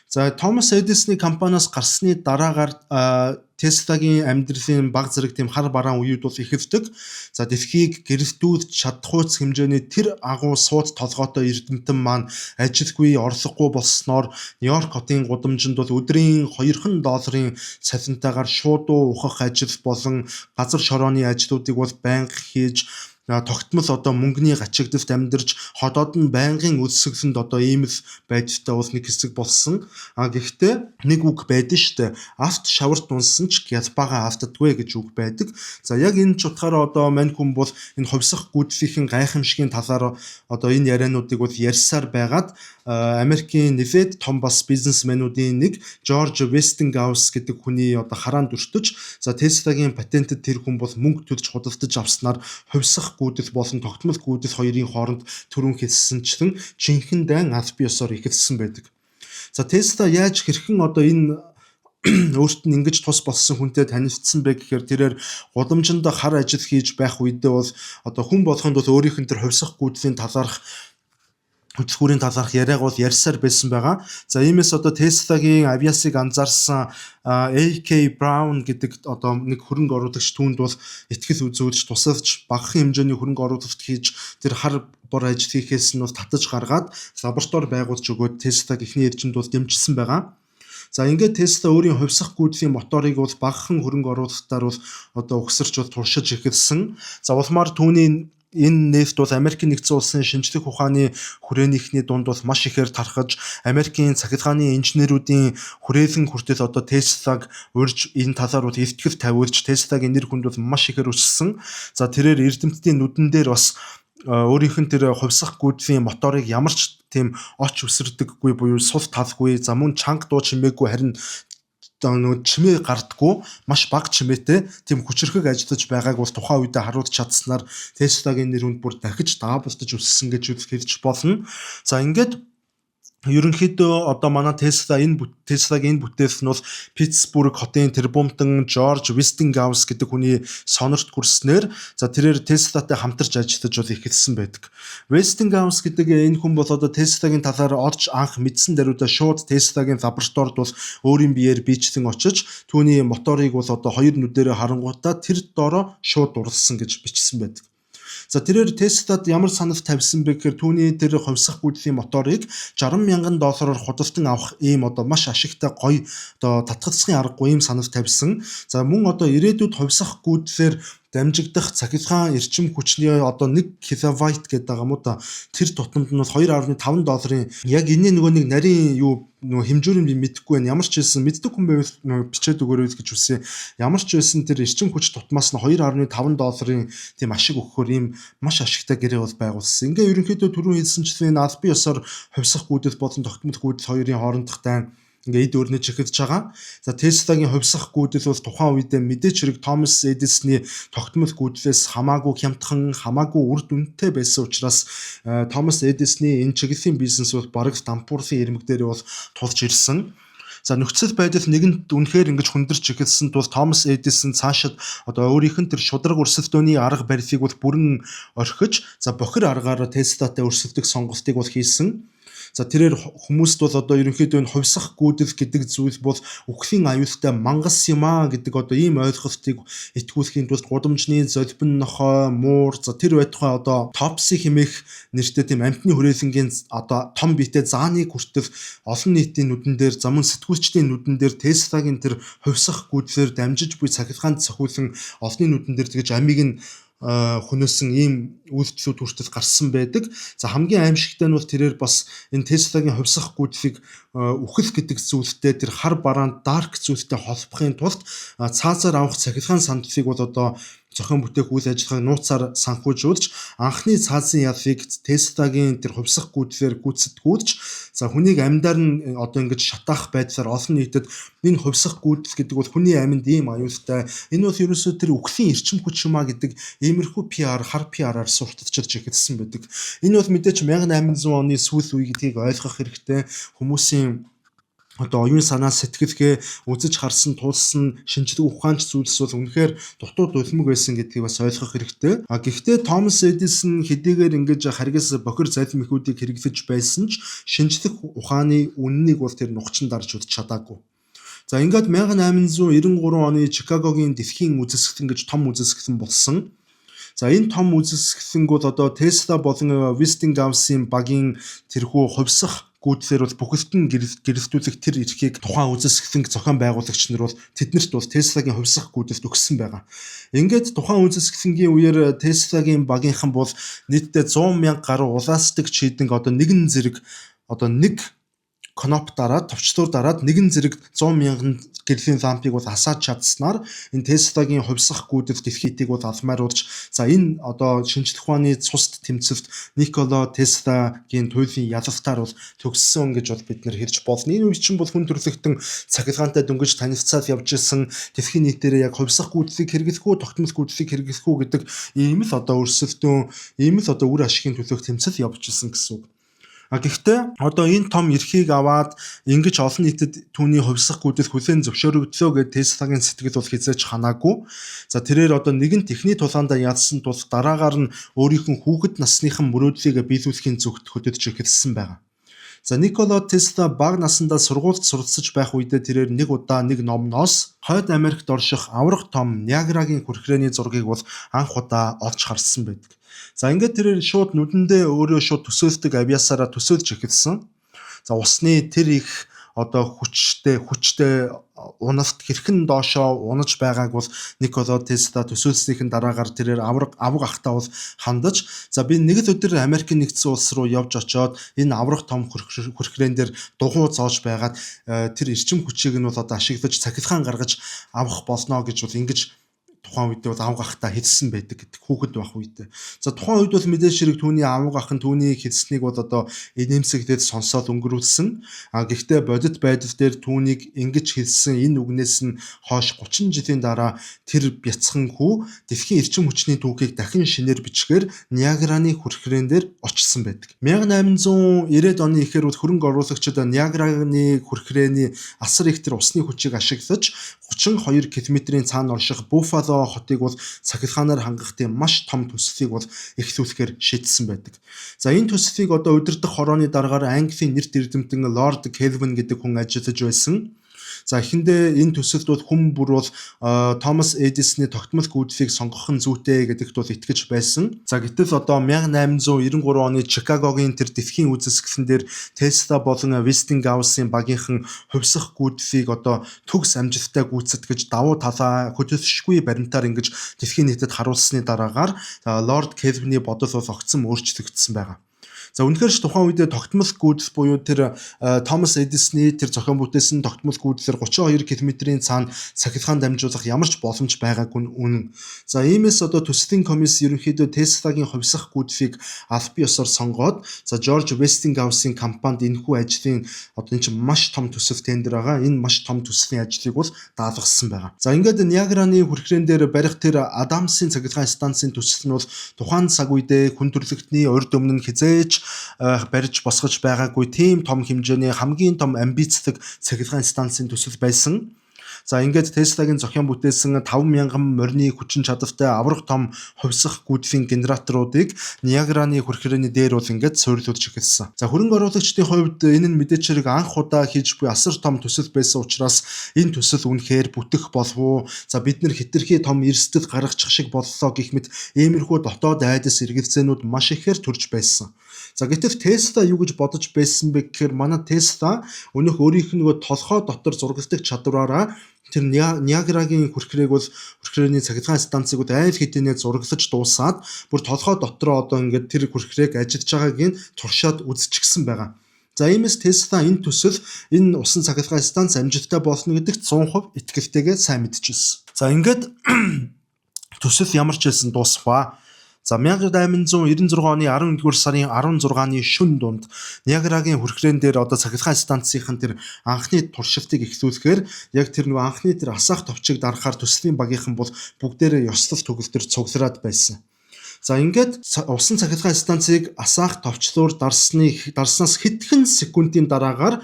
За Томас Эдисоны компаниас гарсны дараагаар Tesla-гийн амьдралын баг зэрэг тийм хар бараан үеуд бол эхэлдэг. За дэлхийг гэрэлтүүлж чадхуйц хэмжээний тэр агуу сууд толгойтой эрдэмтэн маань ажилгүй орлогогүй болсноор Нью-Йорк хотын гудамжинд бол өдрийн $200 цалинтайгаар шуудуу ухах ажил болон газар шорооны ажлуудыг бол байнга хийж тогтмол одоо мөнгөний гачигдалд амьдарч ходоод нь байнгын өлсгөлөнд одоо ийм л байдалтай бол нэг хэсэг болсон. Гэхдээ нэг үг байдаг штэ. Авт шаварт унсан ч гялбаага автдаггүй гэж үг байдаг. За яг энэ ч утгаараа одоо мань хүн бол энэ хувьсах гүйдлийн гайхамшигын талаар одоо энэ яриануудыг бол ярьсаар байгаад Америкийн нэлээд том бас бизнесмэнүүдийн нэг Жорж Вестингаус гэдэг хүний одоо хараанд өртөж за Tesla-гийн патентэд тэр хүн бол мөнгө төлж худалдаж авснаар хувьсах гүйдэл болон тогтмол гүйдэл хоёрын хооронд түрүүн хэлсэнчлэн жинхэнэ дайн аль биесээр ихэлсэн байдаг. За Tesla яаж хэрхэн одоо энэ өөрт нь ингэж тус болсон хүнтэй танилцсан бэ гэхээр тэрээр гудамжинд хар ажил хийж байх үедээ бол одоо хүн болгонд бол өөрийнх нь тэр хувьсах гүйдлийн талаарх хөдөлгүүрийн талаарх яриаг бол ярьсаар байсан байгаа. За иймээс одоо Tesla-гийн авиасыг анзаарсан AK Brown гэдэг одоо нэг хөрөнгө оруулагч түүнд бол итгэл үзүүлж тусалж багахан хэмжээний хөрөнгө оруулалт хийж тэр хар бор ажил хийхээс нь бол татаж гаргаад лаборатори байгуулж өгөөд Tesla-г эхний ээлжинд бол дэмжсэн байгаа. За ингээд Tesla өөрийн хувьсах гүйдлийн моторыг бол багахан хөрөнгө оруулалтаар бол одоо өгсөрч бол туршиж эхэлсэн. За улмаар түүний энэ нефт бол Америкийн нэгдсэн улсын шинжлэх ухааны хүрээнийхний дунд бол маш ихээр тархаж Америкийн цахилгааны инженеруудын хүрээлэн хүртэл одоо Tesla-г урьж энэ талаар бол илтгэл тавиулж Tesla-гийн нэр хүнд бол маш ихээр өссөн. За тэрээр эрдэмтдийн нүдэн дээр бас өөрийнх нь тэр хувьсах гүйдлийн моторыг ямар ч тийм оч үсэрдэггүй буюу сул талгүй за мөн чанга дуу чимээгүй харин нөгөө чимээ гардггүй маш бага чимээтэй тийм хүчрхэг ажиллаж байгааг бол тухайн үедээ харуулж чадсанаар Tesla-гийн нэр хүнд бүр дахиж даабалтаж өссөн гэж хэлж болно. За ингээд ерөнхийдөө одоо манай Tesla-гийн энэ бүтээл нь бол Питтсбург хотын тэрбумтан Жорж Вестингаус гэдэг хүний сонорт хүрснээр за тэрээр Tesla-тай хамтарч ажиллаж бол эхэлсэн байдаг. Вестингаус гэдэг энэ хүн бол одоо Tesla-гийн талаар олж анх мэдсэн даруйдаа шууд Tesla-гийн лабораторид бол өөрийн биеэр биечлэн очиж түүний моторыг бол одоо хоёр нүдэрээ харангуйтаа тэр доороо шууд дурлсан гэж бичсэн байдаг. За тэрээр Теслад ямар санал тавьсан бэ гэхээр түүний тэр хувьсах гүйдлийн моторыг $60,000 худалдан авах ийм одоо маш ашигтай гоё одоо татгалзахын аргагүй ийм санал тавьсан. За мөн одоо ирээдүйд хувьсах гүйдлээр дамжигдах цахилгаан эрчим хүчний одоо 1 киловатт гэдэг байгаа мó та тэр тутамд нь $2.5 яг энэ нөгөө нэг нарийн юу нөгөө хэмжүүрийн би мэдэхгүй байна. Ямар ч хэлсэн мэддэг хүн байвал бичээд өгөөрэй гэж үсэ. Ямар ч байсан тэр эрчим хүч тутмаас нь $2.5 тийм ашиг өгөхөөр ийм маш ашигтай гэрээ бол байгуулсан. Ингээ ерөнхийдөө түрүүн хэлсэнчлэн албан ёсоор хувьсах гүйдэл болон тогтмол гүйдэл хоёрын хоорондох дайн ингээ эд өөрнөж эхэлж байгаа. За Tesla-гийн хувьсах гүйдэл бол тухайн үедээ мэдээч хэрэг Thomas Edison-ы тогтмол гүйдлээс хамаагүй хямдхан, хамаагүй үр дүнтэй байсан учраас Thomas Edison-ы энэ чиглэлийн бизнес бол бараг дампуурлын ирмэг дээр бол тулж ирсэн. За нөхцөл байдал нэгэнд үнэхээр ингэж хүндэрч эхэлсэн тул Thomas Edison цаашид одоо өөрийнх нь тэр шудраг өрсөлдөөний арга барилыг бол бүрэн орхиж, за бохир аргаараа Tesla-тай өрсөлдөх сонголтыг бол хийсэн. За тэрээр хүмүүст бол одоо ерөнхийдөө энэ хувьсах гүйдэл гэдэг зүйл бол үхлийн аюултай мангас юм аа гэдэг одоо ийм ойлголтыг итгүүлэхийн тулд гудамжны золбин нохой, муур, за тэр байтугай одоо топси хэмээх нэртэй тийм амтны хүрээлэнгийн одоо том биетэй зааныг хүртэл олон нийтийн нүдэн дээр, за мөн сэтгүүлчдийн нүдэн дээр Tesla-гийн тэр хувьсах гүйдлээр дамжиж буй цахилгаан цохиулан олонний нүдэн дээр тэгж амийг нь хөнөөсөн ийм үйлдэлүүд хүртэл гарсан байдаг. За хамгийн аимшигтай нь бол тэрээр бас энэ Tesla-гийн хувьсах гүйдлийг үхэл гэдэг зүйлтэй тэр хар бараан dark зүйлтэй холбохын тулд цаазаар авах цахилгаан сандлыг бол одоо зохион бүтээх үйл ажиллагааг нууцаар санхүүжүүлж анхны цаазын ялыг Tesla-гийн тэр хувьсах гүйдлээр гүйцэтгүүлж, за хүнийг амьдаар нь одоо ингэж шатаах байдлаар олон нийтэд энэ хувьсах гүйдэл гэдэг бол хүний амьд ийм аюултай, энэ бол ерөөсөө тэр үхлийн эрчим хүч юм а гэдэг иймэрхүү PR, хар PR-аар сурталчилж эхэлсэн байдаг. Энэ бол мэдээч 1800 оны сүүл үе гэдгийг ойлгох хэрэгтэй. Хүмүүсийн одоо оюун санаа сэтгэлгээ үзэж харсан тулсан шинжлэх ухаанч зүйлс бол үнэхээр дутуу дулмаг байсан гэдгийг бас ойлгох хэрэгтэй. Гэхдээ Thomas Edison хэдийгээр ингэж харгас бохир залим ихүүдийг хэрэглэж байсан ч шинжлэх ухааны үннийг бол тэр нухчин дарж үз чадаагүй. За ингээд 1893 оны Чикагогийн дэлхийн үзэсгэлэн гэж том үзэсгэлэн болсон. За энэ том үзэсгэлэнг бол одоо Tesla болон Westinghouse-ийн багийн тэрхүү хувьсах гүйдлэр бол бүхэлд нь гэрэлтүүлэх тэр эрхийг тухайн үзэсгэлэнг зохион байгуулагч нар бол тэднэрт бол Tesla-гийн хувьсах гүйдэлд өгсөн байгаа. Ингээд тухайн үзэсгэлэнгийн үеэр Tesla-гийн багийнхан бол нийтдээ 100,000 гаруй улаастик чийдэнг одоо нэгэн зэрэг одоо нэг кноп дараад товчлуур дараад нэгэн зэрэг 100,000 гэрлийн лампыг бол асааж чадсанаар энэ Tesla-гийн хувьсах гүйдэл дэлхийдийг бол алмааруулж, за энэ одоо шинжлэх ухааны цусд тэмцэлт Никола Tesla-гийн туйлын ялалтаар бол төгссөн гэж бол бид нэр хэлж болно. Энэ үе чинь бол хүн төрөлхтөн цахилгаантай дөнгөж танилцаад явж исэн дэлхийн нийтээрээ яг хувьсах гүйдлийг хэрэглэх үү, тогтмол гүйдлийг хэрэглэх үү гэдэг ийм л одоо өрсөлдөөн, ийм л одоо үр ашигын төлөөх тэмцэл явж исэн гэсэн үг. Гэхдээ одоо энэ том эрхийг аваад ингэж олон нийтэд түүний хувьсах гүйдэл хүлээн зөвшөөрөгдлөө гэдэг Tesla-гийн сэтгэл бол хязгаарч ханаагүй. За тэрээр одоо нэгэн техник тулаандаа ялсан тул дараагаар нь өөрийнх нь хүүхэд насныхан мөрөөдлийг биелүүлэхийн зүгт хөдөлж эхэлсэн байна. За Никола Tesla бага насндаа сургуульд суралцж байх үедээ тэрээр нэг удаа нэг номноос Хойд Америкт орших аврах том Ниагарагийн хүрхрээний зургийг бол анх удаа олж харсан байдаг. За ингээд тэрээр шууд нүдэндээ өөрөө шууд төсөөлдөг авиасаараа төсөөлж эхэлсэн. За усны тэр их одоо хүчтэй уналт хэрхэн доошоо унаж байгааг бол Никола Tesla төсөөлснийхэн дараагаар тэрээр авраг ахтаа бол хандаж, за би нэг л өдөр Америкийн нэгдсэн улс руу явж очоод энэ аврах том хүрхрээн дээр дугуй зоож байгаад тэр эрчим хүчийг нь бол одоо ашиглаж цахилгаан гаргаж авах болно гэж бол ингэж тухайн үед бол авгахтаа хэлсэн байдаг гэдэг хүүхэд байх үедээ. За тухайн үед бол мэдээж хэрэг түүний авгах нь түүний хэлснийг бол одоо инээмсэглээд сонсоод өнгөрүүлсэн. Гэхдээ бодит байдал дээр түүнийг ингэж хэлсэн энэ үгнээс нь хойш 30 жилийн дараа тэр бяцхан хүү дэлхийн эрчим хүчний түүхийг дахин шинээр бичгээр Ниагараны хүрхрээн дээр очсон байдаг. 1890-ад оны ихэр бол хөрөнгө оруулагчид Ниагараны хүрхрээний асар их тэр усны хүчийг ашиглаж 32 км-ийн цаана орших Буффало хотыг бол цахилгаанаар хангах тийм маш том төслийг бол эхлүүлэхээр шийдсэн байдаг. За энэ төслийг одоо удирдах хорооны дараагаар Английн нэрт эрдэмтэн Лорд Келвин гэдэг хүн ажиллаж байсан. За эхэндээ энэ төсөлд бол хүн бүр бол Томас Эдисоны тогтмол гүйцэтгэхийг сонгох нь зүйтэй гэдэгт бол итгэж байсан. За гэтэл одоо 1893 оны Чикагогийн тэр дэлхийн үзэсгэлэн дээр Тесла болон Вестингаусын багийнхан хувьсах гүйцэтгэхийг одоо төгс амжилттай гүйцэтгэж давуу талаа хөдөлсөшгүй баримтаар ингэж дэлхийн нийтэд харуулсны дараагаар Лорд Кельвиний бодол бол огцом өөрчлөгдсөн байгаа. За үнэхээр ч тухайн үед тогтмол гүйцэл буюу тэр Томас Эдисоны тэр зохион бүтээсэн тогтмол гүйцэлээр 32 км-ийн цаана цахилгаан дамжуулах ямар ч боломж байгаагүй үнэн. За иймээс одоо төслийн комисс ерөнхийдөө Теслагийн хувьсах гүйцэлийг аль бие ёсоор сонгоод за Жорж Вестингаусын компанид энэхүү ажлын одоо энэ чинь маш том төсөл тендер байгаа. Энэ маш том төслийн ажлыг бол даалгасан байгаа. За ингээд Ниагараны хүрхрээн дээр барих тэр Адамсын цахилгаан станцын төсөл нь бол тухайн цаг үедээ хүн төрөлхтний урд өмнө хизээч барьж босгож байгаагүй тийм том хэмжээний хамгийн том амбицлог цахилгаан станцын төсөл байсан. За ингээд Теслагийн зохион бүтээсэн 5,000 морины хүчин чадалтай аврах том хувьсах гүйцэтгэхийн генераторуудыг Ниагараны хүрхрээний дээр бол ингээд суйрлуулж эхэлсэн. За хөрөнгө оруулагчдын хувьд энэ нь мэдээж хэрэг анх удаа хийж буй асар том төсөл байсан учраас энэ төсөл үнэхээр бүтэх болов уу? За бид нар хэтэрхий том эрсдэл гаргачих шиг боллоо гэх мэт иймэрхүү дотоод айдас эргэлзээнүүд маш ихээр төрж байсан. За гэтэл Тесла юу гэж бодож байсан бэ гэхээр манай Тесла өнөөх өөрийнх нь нөгөө толгой дотор зурагладаг чадвараараа тэр Ниагарагийн хүрхрээг бол хүрхрээний цахилгаан станцыг айл хэдийнэ зураглаж дуусаад бүр толгой дотроо одоо ингээд тэр хүрхрээг ажиллаж байгааг нь туршаад үзчихсэн байгаа. За иймээс Тесла энэ төсөл энэ усан цахилгаан станц амжилттай болно гэдэгт 100% итгэлтэйгээ сайн мэдчихсэн. За ингээд төсөл ямар ч хэлсэн дуусваа. За 1896 оны 11-р сарын 16-ны шөнө дунд Ниагарагийн хүрхрээн дээр одоо цахилгаан станцын тэр анхны туршилтыг эхлүүлэхээр яг тэр нэг анхны тэр асаах товчийг дарахаар төслийн багийнхан бол бүгдээрээ ёслол төгөлдөр цуглараад байсан. За ингээд усан цахилгаан станцыг асаах товчлуур дарснаас хэдхэн секундын дараагаар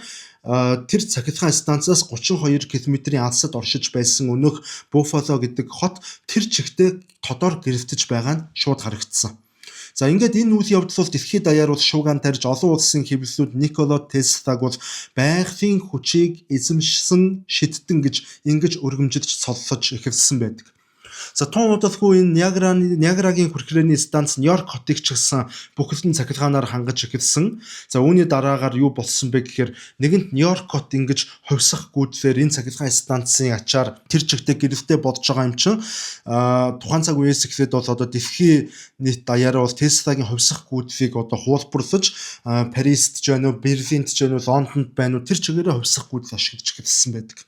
тэр цахилгаан станцаас 32 км-ийн алсад оршиж байсан өнөөх Буффало гэдэг хот тэр чигтээ тодор гэрэлтэж байгаа нь шууд харагдсан. За ингээд энэ үйл явдал бол дэлхийд даяар бол шуугиан тарьж олон улсын хэвлэлүүд Никола Теслаг бол байгалийн хүчийг эзэмшсэн шидтэн гэж ингэж өргөмжилж соллож эхэлсэн байдаг. За тун удалгүй энэ Ниагарагийн хүрхрээний станц Нью-Йорк хотыг ч гэсэн бүхэлдэн цахилгаанаар хангаж эхэлсэн. За үүний дараагаар юу болсон бэ гэхээр нэгэнт Нью-Йорк хот ингэж хувьсах гүйдлээр энэ цахилгаан станцын ачаар тэр чигтээ гэрэлтэй бодож байгаа юм чинь тухайн цаг үеэс эхлээд бол одоо дэлхийн нийт даяараа бол Теслагийн хувьсах гүйдлийг одоо хуулбарлаж Парист ч байна уу, Берлинд ч байна уу, Лондонд байна уу тэр чигээрээ хувьсах гүйдэл ашиглаж эхэлсэн байдаг.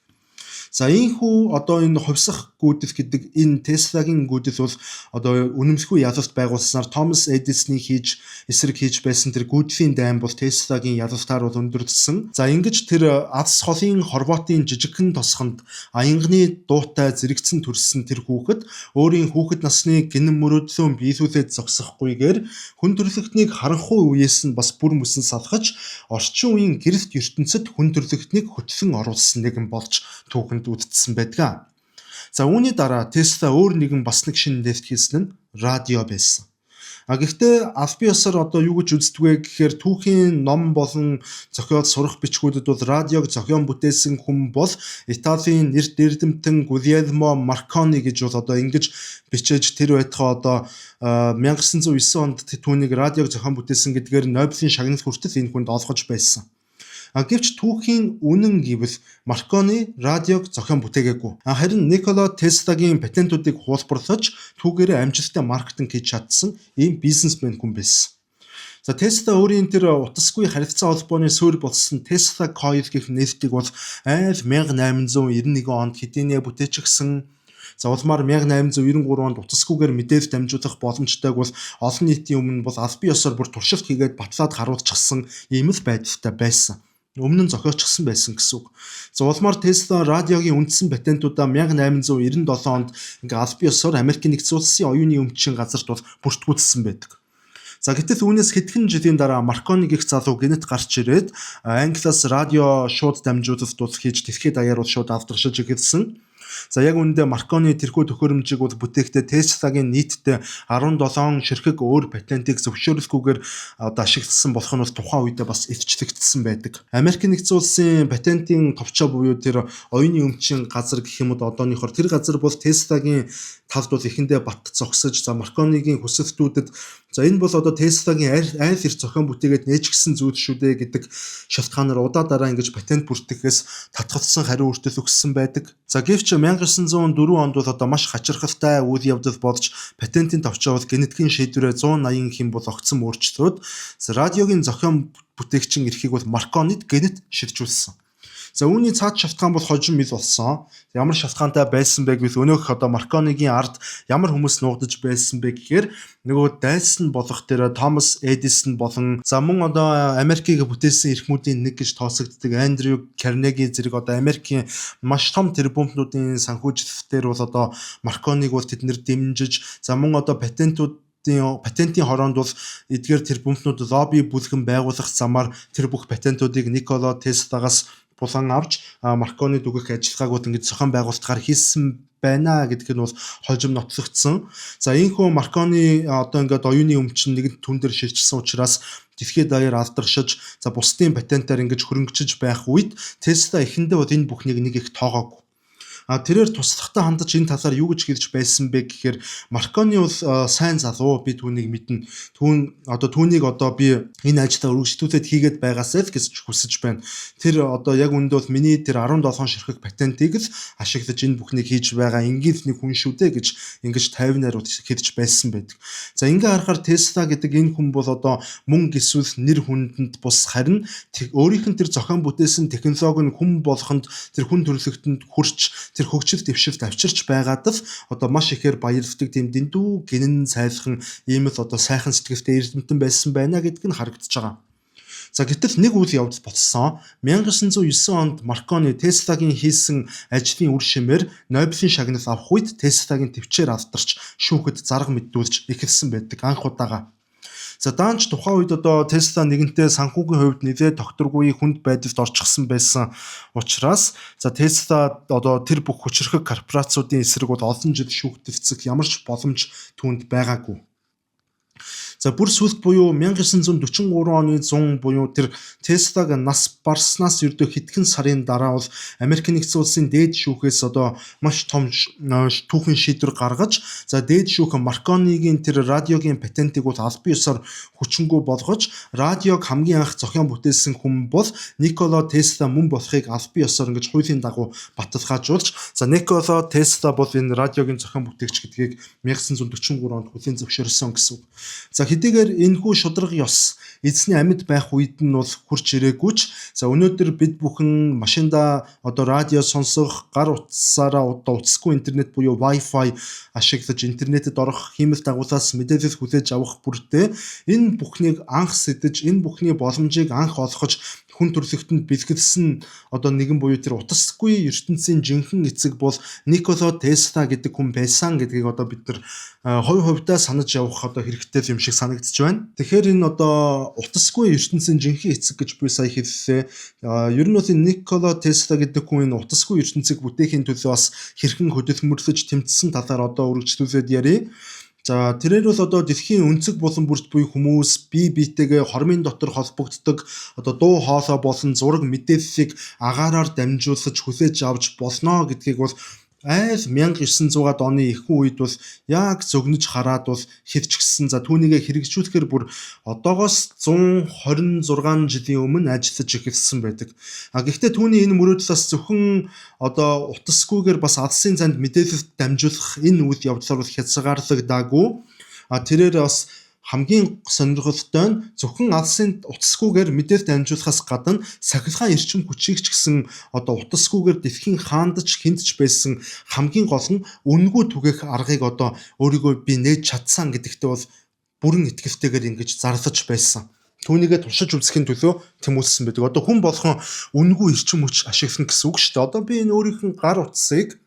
За ийхүү одоо энэ хувьсах гүйдэл гэдэг энэ Теслагийн гүйдэл бол одоо үнэмшгүй ялалт байгуулснаар Томас Эдисоны эсрэг хийж байсан тэр гүйдлийн дайн бол Теслагийн ялалтаар бол өндөрдсөн. За ингэж тэр Алс холын хорвоотын жижигхэн тосгонд аянганы дуутай зэрэгцэн төрсэн тэр хүүхэд өөрийн хүүхэд насны гинэн мөрөөдлөө биелүүлээд зогсохгүйгээр хүн төрөлхтнийг харанхуй үеэс нь бас бүр мөсөн салгаж орчин үеийн гэрэлт ертөнцид хүн төрөлхтнийг хөтлөн оруулсан нэгэн болж түүхэнд үлдсэн байдаг. За үүний дараа Тесла өөр нэгэн бас нэг шинэ нээлт хийсэн нь радио байсан. Гэхдээ аль бие ёсоор одоо юу гэж үздэг вэ гэхээр түүхийн ном болон зохиол сурах бичгүүдэд бол радиог зохион бүтээсэн хүн бол Италийн нэр дэрдэмтэн Гульелмо Маркони гэж бол одоо ингэж бичээж тэр байтугай одоо 1909 онд түүнийг радиог зохион бүтээсэн гэдгээр Нобелийн шагнал хүртэл энэ хүнд олгож байсан. Гэвч түүхийн үнэн гэвэл Маркони радиог зохион бүтээгээгүй. Харин Никола Теслагийн патентуудыг хуулбарлаж түүгээрээ амжилттай маркетинг хийж чадсан ийм бизнесмен хүн байсан. За Тесла өөрийн тэр утасгүй харилцаа холбооны суурь болсон Tesla Coil гэх нээлтийг бол айл 1891 онд хэдийнэ бүтээчихсэн. За улмаар 1893 онд утасгүйгээр мэдээлэл дамжуулах боломжтойг бол олон нийтийн өмнө бол аль бие ёсоор бүр туршилт хийгээд батлаад харуулчихсан ийм л байдалтай байсан. Өмнө нь зохиочихсан байсан гэсэн үг. За улмаар Тесла радиогийн үндсэн патентуудаа 1897 онд ингээ аль бие ёсоор Америк нэгдсэн улсын оюуны өмчийн газарт бол бүртгүүлсэн байдаг. За гэтэл үүнээс хэдхэн жилийн дараа Маркони гэх залуу гэнэт гарч ирээд Англиас радио шууд дамжуулалт хийж дэлхийд даяар бол шууд алдаршиж эхэлсэн. За яг үүндээ Маркони тэрхүү төхөөрөмжийг бол бүтээхдээ Tesla-гийн нийтдээ 17 ширхэг өөр патентыг зөвшөөрөлгүйгээр одоо ашигласан болох нь бас тухайн үедээ бас илчлэгдсэн байдаг. Америк нэгдсэн улсын патентын товчоо буюу тэр оюуны өмчийн газар гэх юм уу одооныхоор тэр газар бол Tesla-гийн талд бол эхэндээ бат зогсож за Марконигийн хүсэлтүүдэд за энэ бол одоо Tesla-гийн айл эрт зохион бүтээгээд нээжгсэн зүйл шүү дээ гэдэг шалтгаанаар удаа дараа ингэж патент бүртгэхээс татгалзсан хариу үйлдэл өгсөн байдаг. За гэвч 1904 онд бол одоо маш хачирхалтай үйл явдал болж патентын товчоо бол генетикийн шийдвэрээ 180 хэм бол огцсон өөрчлөлтүүд радиогийн зохион бүтээгчин эрхийг бол Марконид генет шилжүүлсэн. За үүний цаад шалтгаан бол хожим мэл болсон. Ямар шалтгаантай байсан бэ гэвэл өнөөх одоо Марконигийн ард ямар хүмүүс нуугдаж байсан бэ гэхээр нөгөө Дайсон болох тэр Томас Эдисон болон за мөн одоо Америкийг бүтээсэн эрхмүүдийн нэг гэж тооцогддог Андрю Карнеги зэрэг одоо Америкийн маш том тэрбумтнуудын санхүүжилтээр бол одоо Маркониг бол тэд нэр дэмжиж за мөн одоо патентын хороонд бол эдгээр тэрбумтнууд лобби бүлгэн байгуулах замаар тэр бүх патентуудыг Никола Теслагаас булан авч Маркони дүгэх ажиллагааг ингэж зохион байгуулалтаар хийсэн байна гэдг нь бол хожим нотлогдсон. За энэхүү Маркони одоо ингээд оюуны өмчин нэгэн түн дээр шилжсэн учраас дэлхийд даяар алдаршиж за бусдын патентаар ингэж хөрөнгөчж байх үед Tesla эхэндээ бол энэ бүхнийг нэг их тоогоогүй. Тэрээр туслахтай хандаж энэ талаар юу гэж хэлж байсан бэ гэхээр Маркони бол сайн залуу би түүнийг мэднэ. Түүнийг одоо би энэ ажлаа үргэлжлүүлээд хийгээд байгаасай л гэж хүсэж байна. Тэр одоо яг үүнд бол миний тэр 17 ширхэг патентыг л ашиглаж энэ бүхнийг хийж байгаа ингээл нэг хүн шүү дээ гэж ингэж 50-аар хэлж байсан байдаг. За ингээ харахаар Tesla гэдэг энэ хүн бол одоо мөнгө эсвэл нэр хүндэнд бус харин өөрийнх нь тэр зохион бүтээсэн технологи нь хүн болгонд тэр хүн төрөлхтөнд хүрч тэр хөгжил дэвшилт авчирч байгаад л одоо маш ихээр баярлагддаг тийм дэндүү гинэн сайлхан ийм л одоо сайхан сэтгэлтэй эрдэмтэн байсан байна гэдг нь харагдаж байгаа. За гэтэл нэг үйл явдал болсон. 1909 онд Маркони Tesla-гийн хийсэн ажлын үр шимээр Нобелийн шагнал авах үед Tesla-гийн төвчээр алдарч шүүхэд зарга мэдүүлж эхэлсэн байдаг анх удаага. За даанч тухайн үед одоо Tesla нэгэнтээ санхүүгийн хувьд нэлээд докторгүй хүнд байдалд орчихсон байсан учраас за Tesla одоо тэр бүх хүчирхэг корпорациудын эсрэг бол олон жил шүүхтэлцэх ямар ч боломж түүнд байгаагүй. За бүр сүүлд буюу 1943 оны 100 буюу тэр Tesla-г нас барснаас ердөө хэдхэн сарын дараа бол Америк нэгдсэн улсын дээд шүүхээс одоо маш том түүхэн шийдвэр гаргаж за дээд шүүх Марконигийн тэр радиогийн патентыг бол аль биесээр хүчингүй болгож радиог хамгийн анх зохион бүтээсэн хүн бол Никола Tesla мөн болохыг аль биесээр ингэж хуулийн дагуу баталгаажуулж за Никола Tesla бол энэ радиогийн зохион бүтээгч гэдгийг 1943 онд хүлээн зөвшөөрсөн гэсэн үг. За хэдийгээр энэхүү шударга ёс эзний амьд байх үед нь бол хурж ирээгүй ч за өнөөдөр бид бүхэн машинда одоо радио сонсох гар утсаараа одоо утасгүй интернет буюу Wi-Fi ашиглаж интернетэд орох хиймэл дагуулаас мэдээлэл хүлээж авах бүртээ энэ бүхнийг анх сэдэж энэ бүхний боломжийг анх олгож хүн төрөлхтөнд бэлгэлсэн одоо нэгэн буюу тэр утасгүй ертөнцийн жинхэнэ эцэг бол Никола Тесла гэдэг хүн байсан гэдгийг одоо бид нар хувьдаа санаж явах одоо хэрэгтэй юм шиг санагдаж байна. Тэгэхээр энэ одоо утасгүй ертөнцийн жинхэнэ эцэг гэж би сая хэллээ. Ер нь бол энэ Никола Тесла гэдэг хүн энэ утасгүй ертөнцийг бүтээхийн төлөө бас хэрхэн хөдөлмөрлөж тэмцсэн талаар одоо үргэлжлүүлээд ярив. За тэрээр бол одоо дэлхийн өнцөг болон бүрт буй хүмүүс бие биетэйгээ хормын дотор холбогддог одоо дуу хоолой болон зураг мэдээллийг агаараар дамжуулж хүлээж авч болно гэдгийг бол айл 1900-аад оны ихэнх үед бол яг зөгнөж хараад бол хэлчихсэн. За түүнийгээ хэрэгжүүлэхээр бүр одоогоос 126 жилийн өмнө ажиллаж эхэлсэн байдаг. Гэхдээ түүний энэ мөрөөдлөөс зөвхөн одоо утасгүйгээр бас алсын занд мэдээлэлд дамжуулах энэ үйл явдлаар бол хязгаарлагдаагүй. Тэрээр бас хамгийн сонирхолтой нь зөвхөн алсын утасгүйгээр мэдээлэл дамжуулахаас гадна сахилгаан эрчим хүчийг ч гэсэн одоо утасгүйгээр дэлхийн хаандч хинтж байсан хамгийн гол нь үнэгүй түгээх аргыг одоо өөрийгөө би нээж чадсан гэдэгтээ бол бүрэн итгэлтэйгээр ингэж зарлаж байсан. Түүнийгээ туршиж үзэхийн төлөө тэмүүлсэн байдаг. Одоо хүн болгон үнэгүй эрчим хүч ашиглана гэсэн үг шүү дээ. Одоо би энэ өөрийнх нь гар утсыг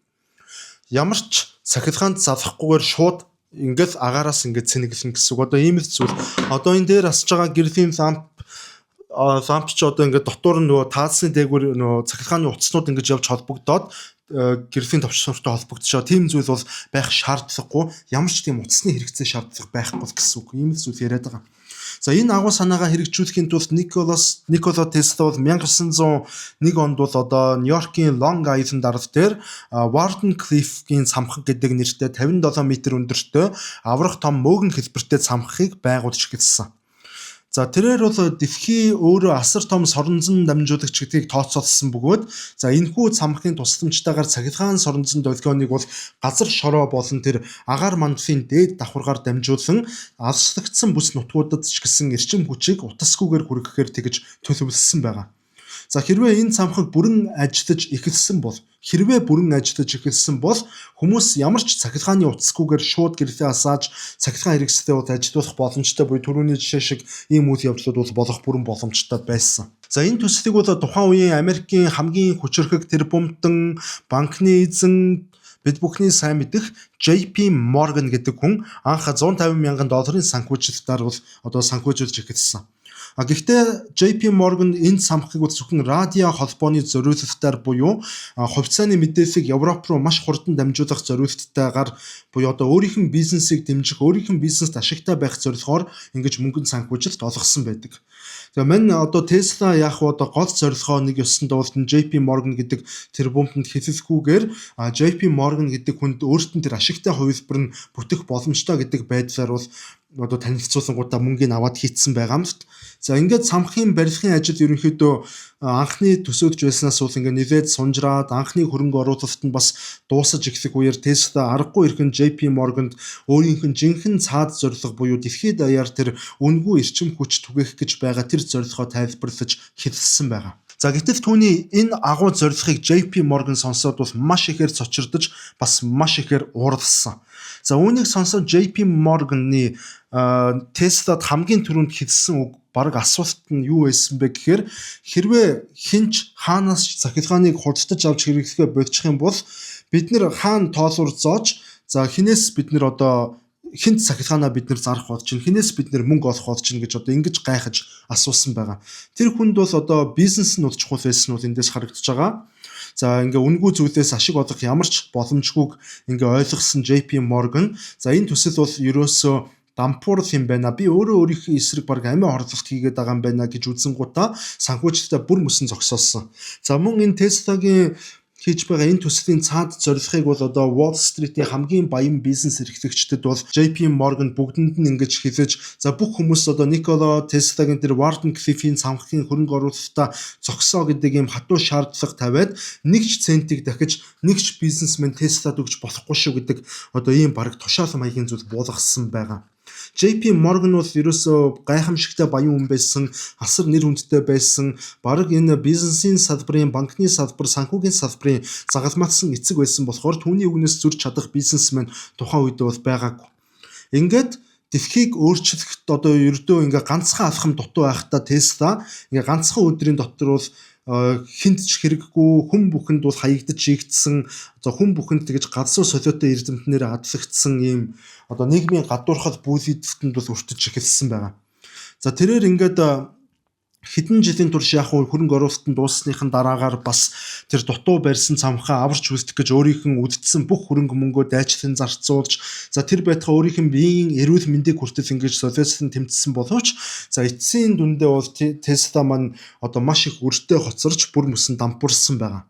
ямар ч сахилгаанд залахгүйгээр шууд ингээл агаараас ингээд цэнэглэн гэсэн үг. Одоо ийм л зүйл. Одоо энэ дээр асж байгаа гэрлийн ламп ч одоо ингээд дотор нь нөгөө таалсны дээгүүр нөгөө цахилгааны утаснууд ингэж явж холбогдоод гэрлийн товчролтой холбогдсоо тийм зүйл бол байх шаардлагагүй, ямар ч тийм утасны хэрэгцээ шаардлага байхгүй гэсэн үг. Ийм зүйл яриад байгаа. За энэ агуу санаагаа хэрэгжүүлэхийн тулд Никола Тесла бол 1901 онд бол одоо Нью-Йоркийн Long Island арал дээр Warden Cliff-ийн цамхаг гэдэг нэртэй 57 м өндөртэй аврах том мөөгөн хэлбэртэй цамхагыг байгуулж эхэлсэн. За тэрээр бол дэлхий өөрөө асар том соронзон дамжуулагч гэдгийг тооцоолсон бөгөөд за энэхүү цамхгийн тусламжтайгаар цахилгаан соронзон долгионыг бол газар шороо болон тэр агаар мандлын дээд давхаргаар дамжуулан алслагдсан бүс нутгуудад ч гэсэн эрчим хүчийг утасгүйгээр хүргэхээр тэгж төлөвлөсөн байгаа. За хэрвээ энэ цамхаг бүрэн ажиллаж эхэлсэн бол хүмүүс ямар ч цахилгааны утасгүйгээр шууд гэрлээ асааж цахилгаан хэрэгсэлтэй бол ажиллах боломжтой буюу түрүүний жишээ шиг ийм үйл явдлууд бол болох бүрэн боломжтой байсан. За энэ төслийг бол тухайн үеийн Америкийн хамгийн хүчирхэг тэрбумтан банкны эзэн бид бүхний сайн мэдэх JP Morgan гэдэг хүн анх $150 мянган санхүүжилтаар бол одоо санхүүжүүлж эхэлсэн. Гэхдээ JP Morgan энэ цамхгийг бол зөвхөн радио холбооны зориулалтаар буюу хувьцааны мэдээллийг Европ руу маш хурдан дамжуулах зориулалттайгаар буюу одоо өөрийнх нь бизнесийг дэмжих, өөрийнх нь бизнест ашигтай байх зорилгоор ингэж мөнгөнд санхүүжилт олгосон байдаг. Тэгээ мань одоо Tesla яг одоо гол зорилгоо нэг ёсондоо бол JP Morgan гэдэг тэр бомбонд хэлэлгүйгээр JP Morgan гэдэг хүнд өөрт нь тэр ашигтай хувилбар нь бүтэх боломжтой гэдэг байдлаар бол одоо танилцуулгуудаа мөнгөний аваад хийцсэн байгаа юм л. За ингээд цамхгийн барилгын ажил ерөнхийдөө анхны төсөөлж байснаас бол ингээд нэлээд сунжраад анхны хөрөнгө оруулалт нь бас дуусаж эхлэх үеэр Tesla аргагүй ирхэн JP Morgan-д өөрийнх нь жинхэнэ цаад зорилго буюу дэлхийд даяар тэр үнэгүй эрчим хүч түгээх гэж байгаа тэр зорилгоо тайлбарлаж хэлсэн байгаа. За гэтэл түүний энэ агуу зорилгыг JP Morgan сонсоод бол маш ихээр цочирдож бас маш ихээр уурлсан. За үүнийг сонсоод JP Morgan-ны Tesla-д хамгийн түрүүнд хэлсэн үг бараг асуулт нь юу байсан бэ гэхээр хэрвээ хинч хаанаас ч цахилгааныг худалдаж авч хэрэглэхээ болчих юм бол бид нэр хаана тоолуур зоож за хинээс бид нэр одоо хинт цахилгаанаа бид нэр зарах болж чинь хинээс бид нэр мөнгө олох болж чинь гэж одоо ингэж гайхаж асуусан байгаа. Тэр хүнд бол одоо бизнес нь бол чухал байсан нь бол эндээс харагдаж байгаа. За ингээ үнгүй зүйлээс ашиг олох ямар ч боломжгүйг ингээ ойлгосон JP Morgan за энэ төсөл бол ерөөсөө дампуурл юм байна. Би өөрөө өөрийнхөө эсрэг баг амиа хорлолт хийгээд байгаа юм байна гэж үзэнгуудаа санхүүжилтаа бүр мөсөн зогсоосон. За мөн энэ Tesla-гийн хийж байгаа энэ төслийн цаад зорилгыг бол одоо Wall Street-ийн хамгийн баян бизнес эрхлэгчдэд бол JP Morgan бүгдэнд нь ингэж хэлэж за бүх хүмүүс одоо Nikola Tesla-гийн тэр Warden Cliff-ийн цамхгийн хөрөнгө оруулалтаа зогсоо гэдэг ийм хатуу шаардлага тавиад нэг ч центиг дахиж нэг ч бизнесмен Tesla-д өгч болохгүй шүү гэдэг одоо ийм баг тушаал маягийн зүйл буулгасан байгаа. JP Morgan бол ерөөсөө гайхамшигтай баян хүн байсан, асар нэр хүндтэй байсан, бараг энэ бизнесийн салбарын, банкны салбар, санхүүгийн салбарын загалмайлсан эцэг байсан болохоор түүний үгнээс зөрж чадах бизнесмен тухайн үед бол байгаагүй. Ингээд дэлхийг өөрчлөхөд одоо ердөө ингээ ганцхан алхам дутуу байхдаа Tesla ингээ ганцхан өдрийн дотор бол хинт ч хэрэггүй хүн бүхэнд бол хаягдаж шийгдсэн одоо хүн бүхэнд тэгж гадсуу солиотой эрдэмтнээр адлагдсан ийм одоо нийгмийн гадуурхал бүлэгдэвтэнд бол өртөж эхэлсэн байгаа. За тэрээр ингээд хэдэн жилийн турш яг хөрөнгө оруулалтанд дууссаныхан дараагаар бас тэр дутуу барьсан цамхаа аварч үлдэх гэж өөрийнх нь үлдсэн бүх хөрөнгө мөнгөө дайчлан зарцуулж за тэр байтугай өөрийнх нь биеийн эрүүл мэндийг хүртэл ингэж солиослон тэмцсэн боловч за эцсийн дүндээ бол Tesla маань одоо маш их өртөө хоцорч бүр мөсөн дампуурсан байгаа.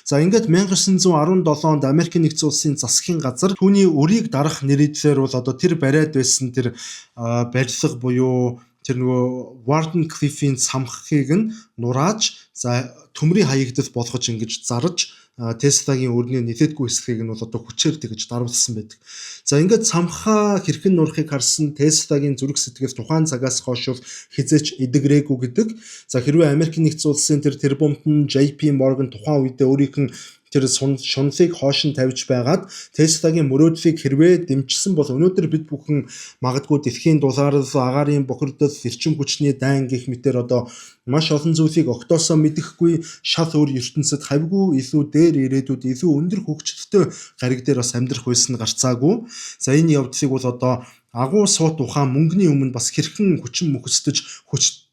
За ингээд 1917 онд Америкийн нэгдсэн улсын засгийн газар түүний өрийг дарах нэрийдлэр бол одоо тэр бариад байсан тэр барилга буюу тэр нөгөө Warden Cliff-ийн цамхгийг нь нурааж за төмрийн хаягдал болгож ингэж зарж Tesla-гийн өрний нэлээдгүй хэсгийг нь бол одоо хүчээр тэгж даруулсан байдаг. За ингээд цамхаа хэрхэн нурахыг харсан Tesla-гийн зүрх сэтгэл тухайн цагаас хойш хизээч эдгрээгүй гэдэг. За хэрвээ Америкийн нэгдсэн улсын тэр тэрбумтан JP Morgan тухайн үедээ өөрийнх нь тэр шунлыг хоош нь тавьж байгаад Tesla-гийн мөрөөдлийг хэрвээ дэмжсэн бол өнөөдөр бид бүхэн магадгүй дэлхийн дулаалал, агаарын бохирдол, эрчим хүчний дайн гэх мэтэр одоо маш олон зүйлийг огтоосоо мэдэхгүй шал өөр ертөнцид хавьгүй илүү дээр ирээдүйд илүү өндөр хөгжилтэй гариг дээр бас амьдрах байсан гарцаагүй. За энэ явдлыг бол одоо агуу суут ухаан мөнгөний өмнө бас хэрхэн хүчин мөхөсдөж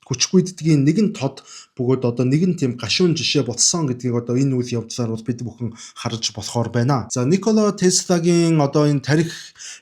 хүчгүйддгийн нэгэн тод бөгөөд одоо нэгэн тийм гашуун жишээ болсон гэдгийг одоо энэ үйл явдлаар бол бид бүхэн харж болохоор байна. За Никола Теслагийн одоо энэ тарих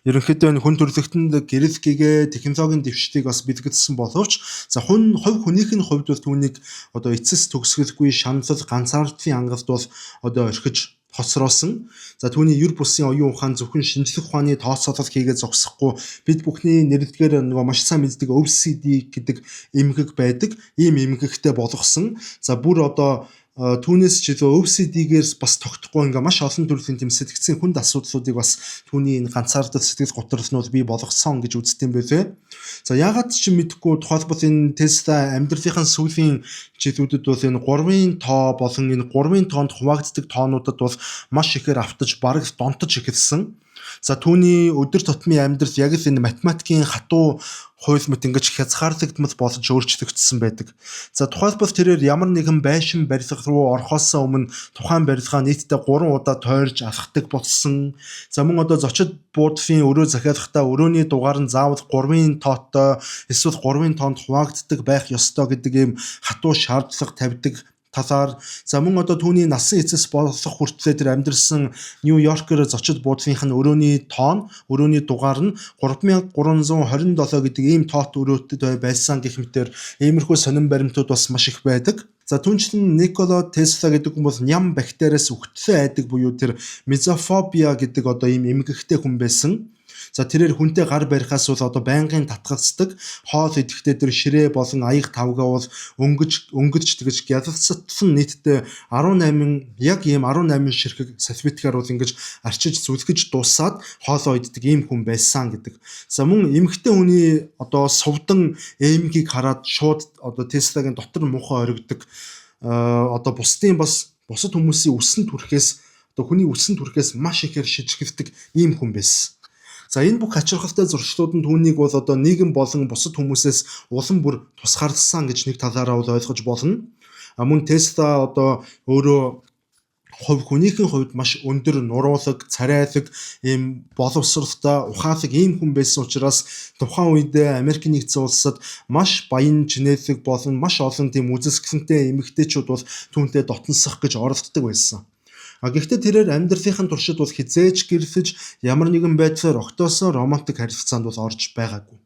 ерөнхийдөө хүн төрөлхтөнд гэрэлхийгээ технологийн дэвшлийг бас бэлгэлсэн боловч за хувь хүнийхний хувьд бол түүнийг одоо эцэс төгсгөлгүй шаналл ганцаардын ангалд бол одоо орхиж хоцроосон. За түүний юр бусын оюун ухаан зөвхөн шинжлэх ухааны тооцоолол хийгээд зогсохгүй бид бүхний нэрлэдгээр нөгөө маш сайн мэддэг OCD гэдэг эмгэг байдаг. Ийм эмгэгтэй болгосон. За бүр одоо түүнээс ч илүү OCD-гээс бас тогтохгүй ингээ маш олон төрлийн тэм сэтгцийн хүнд асуудлуудыг бас түүний энэ ганцаардал сэтгэл готрлнууд бий болгосон гэж үздэг юм байлээ. За яагаад ч мэдэхгүй тухайлбал энэ Tesla амьдралынхаа сүүлийн жилүүдэд бол энэ 3-ын тоо болон энэ 3-ын тоонд хуваагддаг тоонуудад бол маш ихээр автаж бараг донтож эхэлсэн. За түүний өдөр тутмын амьдрал яг л энэ математикийн хатуу хууль мэт ингэж хязгаарлагдмал болж өөрчлөгдсөн байдаг. За тухайлбал тэрээр ямар нэгэн байшин барилга руу орохоос өмнө тухайн барилгаа нийтдээ 3 удаа тойрж алхдаг болсон. За мөн одоо зочид буудлын өрөө захиалахдаа өрөөний дугаар нь заавал 3-ын тоотой эсвэл 3-ын тоонд хуваагддаг байх ёстой гэдэг ийм хатуу шаардлага тавьдаг талаар за мөн одоо түүний насан эцэс болох хүртлээр тэр амьдэрсэн Нью-Йоркер зочид буудлынх нь өрөөний тоон, өрөөний дугаар нь 3327 гэдэг ийм тоот өрөөтэй байсан гэх мэтээр иймэрхүү сонин баримтууд бас маш их байдаг. За түүнчлэн Никола Тесла гэдэг хүн бол ням бактериас үхтлээ айдаг буюу тэр мезофобия гэдэг одоо ийм эмгэгтэй хүн байсан. За тэрээр хүнтэй гар барихаас бол одоо байнгын татгалцдаг хоол идэхдээ тэр ширээ болон аяг тавгаа бол өнгөж тэгж гялалцсан нийтдээ 18 яг ийм 18 ширхэг салфеткаар бол ингэж арчиж зүлгэж дуусаад хоолоо иддэг ийм хүн байсан гэдэг. За мөн эмэгтэй хүний одоо сувдан эмгийг хараад шууд одоо Теслагийн дотор муухай оригддаг одоо бусдын бас бусад хүмүүсийн үсэн түрхээс одоо хүний үсэн түрхээс маш ихээр шижигддэг ийм хүн байсан. За энэ бүх ачаалалтай зуршлууд нь түүнийг бол одоо нийгэм болон бусад хүмүүсээс улам бүр тусгаарласан гэж нэг талаараа бол ойлгож болно. Мөн Tesla одоо өөрөө хувь хүнийхэн хувьд маш өндөр нуруулаг, царайлаг, ийм боловсралтай, ухаалаг ийм хүн байсан учраас тухайн үед Америк нэгдсэн улсад маш баян чинэлэг болон маш олон тийм үзэсгэлэнтэй эмэгтэйчүүд бол түүнтэй дотносох гэж оролддог байсан. Гэхдээ тэрээр амьдралынхаа туршид бол хизээж гэрлэж ямар нэгэн байдлаар огтоосоо романтик харилцаанд бол орж байгаагүй.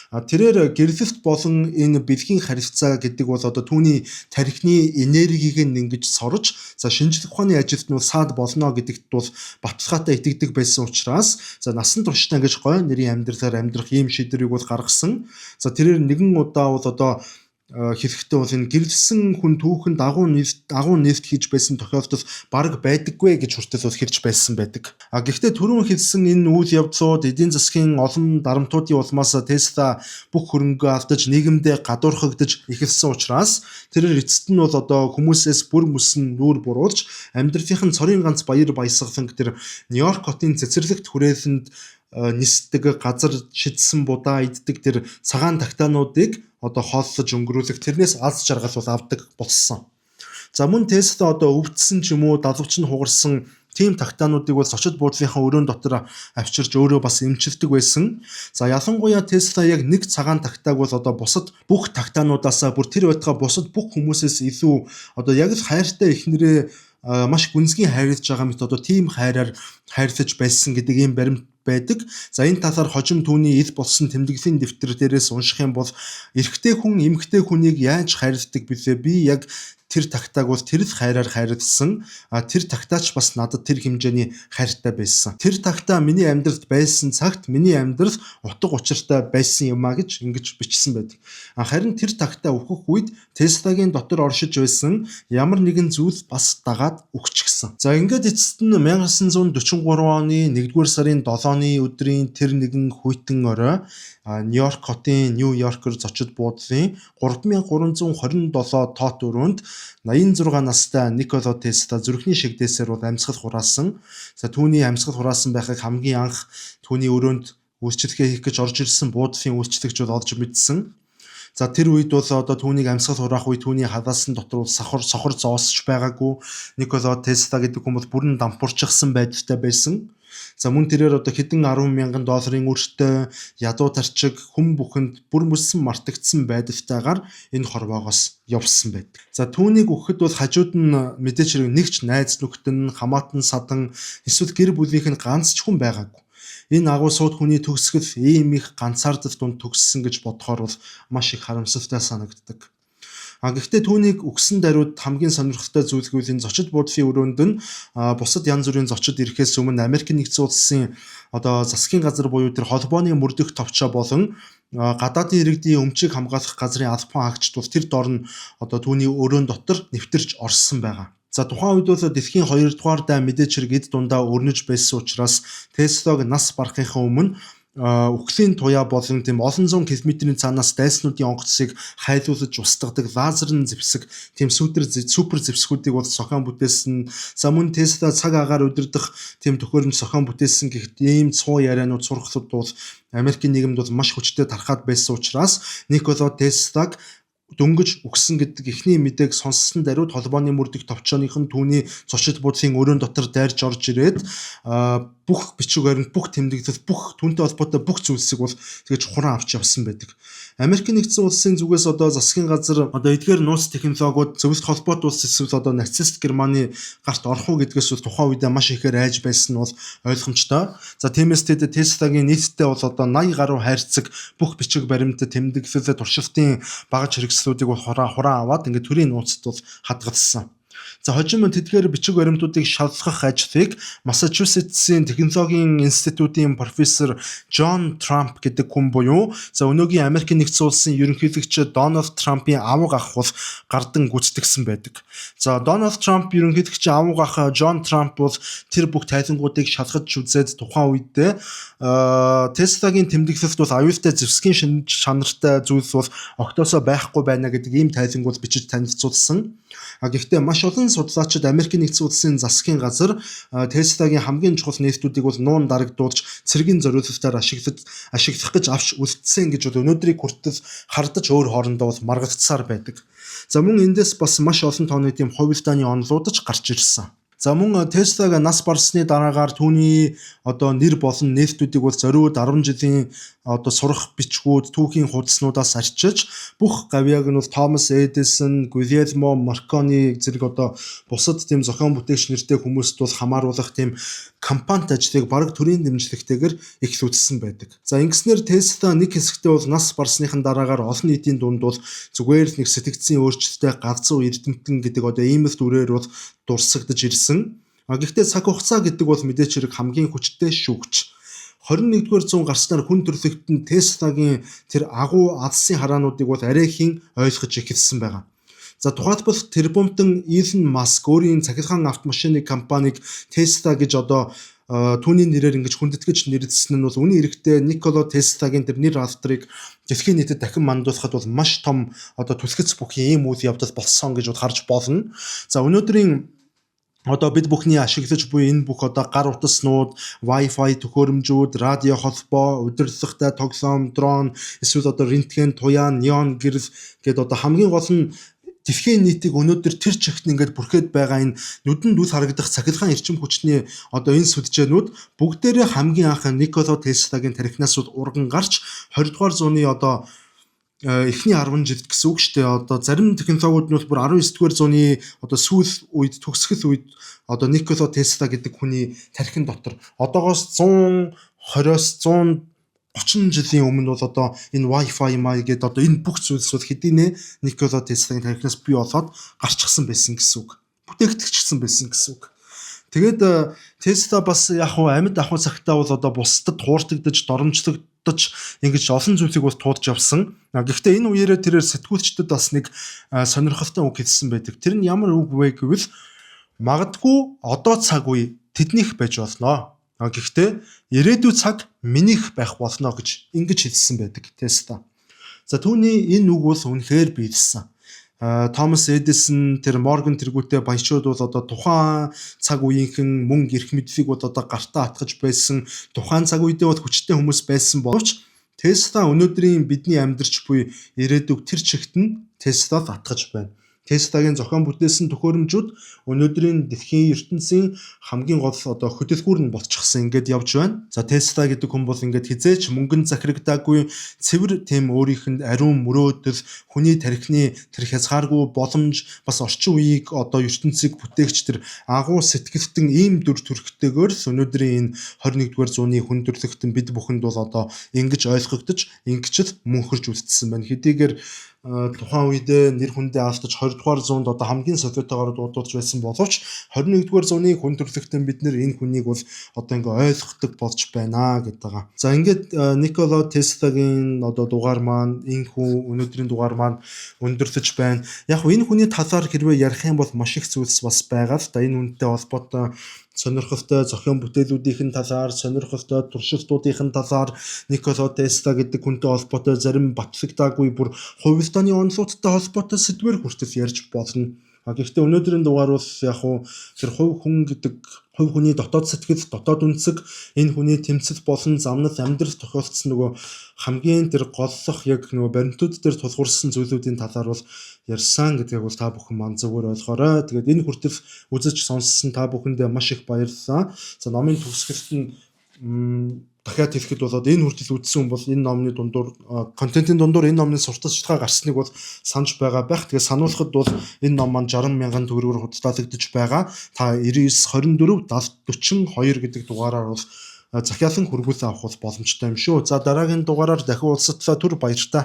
Тэрээр гэрлэлт болон энэ бэлгийн харилцаа гэдэг бол одоо түүний тархины энергийг нэгж сорж за шинжлэх ухааны ажилд нь саад болно гэдэгт бол баталгаатай итгэдэг байсан учраас за насан туршдаа ингэж гой нэрийн амьдралаар амьдрах ийм шийдвэрийг бол гаргасан. За тэрээр нэгэн удаа бол одоо хэрэгтэй бол энэ гэрлсэн хүн түүхэн дагуу нээлт хийж байсан тохиолдол бараг байдаггүй гэж хүртэл бол хэлж байсан байдаг. Гэхдээ түрүүн хэлсэн энэ үйл явдлууд эдийн засгийн олон дарамтуудын улмаас Tesla бүх хөрөнгөө алдаж нийгэмдээ гадуурхагдаж эхэлсэн учраас тэрээр эцэст нь бол одоо хүмүүсээс бүр мөсөн нүүр буруулж амьдралынхын цорын ганц баяр баясгалан тэр Нью-Йорк хотын цэцэрлэгт хүрээлэнд нисдэг газар шидсэн будаа иддэг тэр цагаан тагтаануудыг одоо хооллож өнгөрүүлэх тэрнээс аз жаргал бол авдаг болсон. За мөн Tesla одоо өвдсөн ч юм уу далавч нь хугарсан тийм тагтаануудыг бол зочид буудлынхаа өрөөнд дотор авчирч өөрөө бас эмчилдэг байсан. За ялангуяа Tesla яг нэг цагаан тагтааг бол одоо бусад бүх тагтаануудаасаа бүр тэр байтугай бусад бүх хүмүүсээс илүү одоо яг л хайртай эхнэрээ маш гүнзгий хайрлаж байгаа мэт одоо тийм хайраар хайрлаж байсан гэдэг ийм баримт байдаг. За энэ талаар хожим түүний ил болсон тэмдэглэлийн дэвтэр дээрээс унших юм бол эрэгтэй хүн эмэгтэй хүнийг яаж хайрладаг бэлээ би яг тэр тагтааг бол тэр л хайраар хайрлсан. Тэр тагтаач бас надад тэр хэмжээний хайртай байсан. Тэр тагтаа миний амьдралд байсан цагт миний амьдрал утга учиртай байсан юм а гэж ингэж бичсэн байдаг. Харин тэр тагтаа өөхөх үед Tesla-гийн дотор оршиж байсан ямар нэгэн зүйл бас дагаад өгчихсэн. За ингээд эцэст нь 1943 оны 1-р сарын 7-ны өдрийн тэр нэгэн хүйтэн орой Нью-Йорк хотын Нью-Йоркер зочид буудлын 3327 тоот өрөөнд 86 настай Никола Тесла зүрхний шигдээсээр бол амьсгал хураасан. За түүний амьсгал хураасан байхыг хамгийн анх түүний өрөөнд үйлчлэгээ хийх гэж орж ирсэн буудлын үйлчлэгч бол олж мэдсэн. За тэр үед бол одоо түүнийг амьсгал хураах үе түүний халаасан дотор сохор зоосч байгаагүй. Никола Тесла гэдэг хүн бол бүрэн дампуурчихсан байдалтай байсан. За мөн тэрээр одоо хэдэн 10 мянган долларын өртөө ядуу тарчиг хүм бүхэнд бүр мөсөн мартагдсан байдалтайгаар энэ хорвоогоос явсан байдаг. За түүнийг өгөхөд бол хажууд нь мэдээч хэрэг нэгч найз нөхдөн, хамаатан садан эсвэл гэр бүлийнх нь ганц ч хүн байгаагүй. Энэ агуу сууд хүний төгсгөл ийм их ганцаардал дунд төгссөн гэж бодохоор бол маш их харамсалтай санагддаг. Гэхдээ түүнийг өгсөн даруйд хамгийн сонирхолтой зүйл нь энэ зочид буудлын өрөөнд нь бусад янз бүрийн зочид ирэхээс өмнө Америкийн нэгдсэн улсын одоо засгийн газар буюу тэр холбооны мөрдөх товчоо болон гадаадын иргэдийн өмчийг хамгаалах газрын албан хаагчд бол тэр дор нь одоо түүний өрөөнд дотор нэвтэрч орсон байгаа. За тухайн үед бол дэлхийн 2 дугаар дай мэдээч хэрэг эд дундаа өрнөж байсан учраас Теслаг нас барахынхаа өмнө үхлийн туяа болон тийм олон зуун километрийн цаанаас дайснуудын онгоцыг хайлуулж устгадаг лазерын зэвсэг тийм супер зэвсгүүдийг бол зохион бүтээсэн. За мөн Tesla цаг агаар удирдах тийм төхөөрөмж зохион бүтээсэн гэхэд ийм цуу ярианууд сургалтууд бол Америкийн нийгэмд бол маш хүчтэй тархаад байсан учраас Никола Теслаг дөнгөж өгсөн гэдэг ихний мэдээг сонссон даруйд холбооны мөрдөх товчооных нь түүний зочид буудлын өрөөнд дотор дайрж орж ирээд бүх бичиг баримт, бүх тэмдэглэл, бүх түүнтэй холбоотой бүх зүйлсийг бол тэгэж хуран авч явсан байдаг. Америкийн нэгдсэн улсын зүгээс одоо засгийн газар одоо эдгээр нууц технологиуд зөвлөлт холбоот улс эсвэл одоо нацист Германы гарт орох уу гэдгээс бол тухайн үедээ маш ихээр айж байсан нь бол ойлгомжтой. За тиймээс тэд Tesla-гийн нийтдээ бол одоо 80 гаруй хайрцаг бүх бичиг баримт, тэмдэглэл, туршилтын багаж хэрэгслүүдийг бол хуран аваад ингээд төрийн нууцд бол хадгалсан. За хожим тэдгээр бичиг баримтуудыг шалгах ажлыг Массачусетсийн технологийн институтын профессор Джон Трамп гэдэг хүн буюу за өнөөгийн Америкийн нэгдсэн улсын ерөнхийлөгч Дональд Трампын аваг ах бол гардан гүйцэтгэсэн байдаг. За Дональд Трамп ерөнхийлөгч аваг ах Джон Трамп бол тэр бүх тайлангуудыг шалгаж үзээд тухайн үедээ Tesla-гийн тэмдэглэлд бол аюултай зэвсгийн шанартай зүйлс бол огтосоо байхгүй байна гэдэг ийм тайлангууд бичиж танилцуулсан. Гэхдээ маш олон судлаачид Америкийн нэгдсэн улсын засгийн газар Tesla-гийн хамгийн чухал нээлтүүдийг бол нуун дарагдуулж цэргийн зориулалтаар ашиглах гэж авч үлдсэн гэж бол өнөөдрийг хүртэл хардаж өөр хоорондоо бол маргагдсаар байдаг. За мөн эндээс бас маш олон тооны тийм хувилдааны онолуудаж гарч ирсэн. За мөн Tesla-г нас барсны дараагаар түүний одоо нэр болон нээлтүүдийг бол зориуд 10 жилийн одоо сурах бичгүүд, түүхийн хуудаснуудаас арчиж бүх гавьяаг нь бол Томас Эдисон, Гильермо Маркони зэрэг одоо бусад тийм зохион бүтээгч нэртэй хүмүүст бол хамааруулах тийм компанит ажлыг бараг төрийн дэмжлэгтэйгээр эхлүүлсэн байдаг. За ингэснээр Tesla нэг хэсэгтээ бол нас барсныхан дараагаар олон нийтийн дунд бол зүгээр л нэг сэтгцийн өөрчлөлттэй галзуу эрдэмтэн гэдэг одоо ийм л дүрээр бол дурсагдж ирсэн. Гэхдээ цаг хугацаа гэдэг бол мэдээч хэрэг хамгийн хүчтэй шүүгч. 21-р зуун гарснаар хүн төрлөختөнд Tesla-гийн тэр агуу алсын хараануудыг бол арайхийн ойлгож эхэлсэн байгаа. За тухайлбал тэрбумтан Илон Маск өөрийн цахилгаан автомашины компанийг Tesla гэж одоо түүний нэрээр ингэж хүндэтгэж нэрлэсэн нь бол үнэн хэрэгтээ Никола Tesla-гийн тэр нэр авторыг дэлхийн нийтэд дахин мандуулахад бол маш том одоо түлхэц бүхий ийм үйл явдал болсон гэж бол харж болно. За өнөөдрийн одоо бид бүхний ашиглаж буй энэ бүх одоо гар утаснууд, Wi-Fi төхөөрөмжүүд, радио холбоо, удирдлагатай тоглоом, дрон, эсвэл одоо рентген, туяан, неон гэрэл гэдэг одоо хамгийн гол нь дэлхийн нийтийг өнөөдөр тэр чигт ингээд бүрхээд байгаа энэ нүдэнд үл харагдах цахилгаан эрчим хүчний одоо энэ сүлжээнүүд бүгдээрээ хамгийн анх Никола Tesla-гийн тархинаас урган гарч 20 дугаар зууны одоо эхний 10 жилд гэсэн үг шүү дээ. Одоо зарим технологиуд нь бүр 19 дугаар зууны одоо сүүл үед төгсгөл үед одоо Никола Tesla гэдэг хүний тархин дотор одоогоос 120-оос 130 жилийн өмнө бол одоо энэ Wi-Fi гэдэг одоо энэ бүх зүйлс бол хэдийнэ Никола Tesla-гийн тархинаас бий болоод гарчсан байсан гэсэн үг. Бүтээгдэхчсэн байсан гэсэн үг. Тэгээд Tesla бас яг хуу амьд ахуй цагтаа бол одоо бусдад хууртагдаж, доромжлогдож ингэж олон зүйлийг бол туудж явсан. Гэхдээ энэ үеэрээ тэрээр сэтгүүлчдэд бас нэг сонирхолтой үг хэлсэн байдаг. Тэр нь ямар үг вэ гэвэл магадгүй одоо цаг үе тэднийх байж болно. Гэхдээ ирээдүйн цаг минийх байх болно гэж ингэж хэлсэн байдаг Tesla. За түүний энэ үг бол үнэхээр биелсэн. Томас Эдисон тэр Морган тэргүүтэй баячууд бол одоо тухайн цаг үеийнхэн мөнгө эрх мэдлийг бол одоо гартаа атгаж байсан тухайн цаг үедээ бол хүчтэй хүмүүс байсан боловч Tesla өнөөдрийн бидний амьдарч буй ирээдүг тэр чигт нь Tesla атгаж байна. Tesla-гийн зохион бүтээсэн төхөөрөмжүүд өнөөдрийн дэлхийн ертөнцийн хамгийн гол одоо хөдөлгүүр нь болчихсон ингээд явж байна. За Tesla гэдэг хүн бол ингээд хизээч мөнгөнд захирагдаагүй цэвэр тийм өөрийнх нь ариун мөрөөдөл, хүний тархины тэр хязгааргүй боломж, бас орчин үеийг одоо ертөнцийг бүтээгч тэр агуу сэтгэлтэн ийм дүр төрхтэйгээр л өнөөдрийн энэ 21-р зууны хүн төрлөختөн бид бүхэнд бол одоо ингэж ойлгогдож, ингэж л мөнхөрж үлдсэн байна. Хэдийгээр тухайн үедээ нэр хүндээ алдаж 20-р зуунд одоо хамгийн солиотойгоор дуудуулж байсан боловч 21-р зууны хүн төрлөختөн бид нэр энэ хүнийг бол одоо ингээ ойлгохдаг болж байна гэдэг байгаа. За ингээд Никола Теслагийн одоо дугаар маань энэ хүн өнөөдрийн дугаар маань өндөрлөж байна. Яг энэ хүний талаар хэрвээ ярих юм бол маш их зүйлс бас байгаа л да. Энэ үнэтэй холбоотой сонирхолтой зохион бүтээлүүдийн талаар, сонирхолтой туршилтуудын талаар Никола Тесла гэдэг хүнтэй холбоотой зарим батлагдаагүй бүр хувилдааны онолуудтай холбоотой сэдвэр хүртэл ярьж болно. Гэхдээ өнөөдрийн дугаар бол яг уу тэр хувь хүн гэдэг хувь хүний дотоод сэтгэл, дотоод үнцэг, энэ хүний тэмцэл болон замнал амьдрал тохиолдсон нөгөө хамгийн тэр голлох яг нөгөө баримтууд дээр тулгуурсан зүйлүүдийн талаар бол ярьсан гэдгийг бол та бүхэн маань зөвөр ойлгоорой. Тэгээд энэ хүртэл үзэж сонссон та бүхэндээ маш их баярлалаа. За номын төгсгөлт нь дахиад хэлэхэд бол энэ хүртэл үзсэн хүн бол энэ номны дундуур контентын дундуур энэ номны суртал шалтгаан гарсныг бол санаж байгаа байх. Тэгээд сануулхад бол энэ ном маань 60,000 төгрөгөөр худалдаалагдаж байгаа. Та 99 24 70 42 гэдэг дугаараар бол захиалан хүргүүлэн авах боломжтой юм шүү. За дараагийн дугаараар дахин уулзтлаа түр баяртай.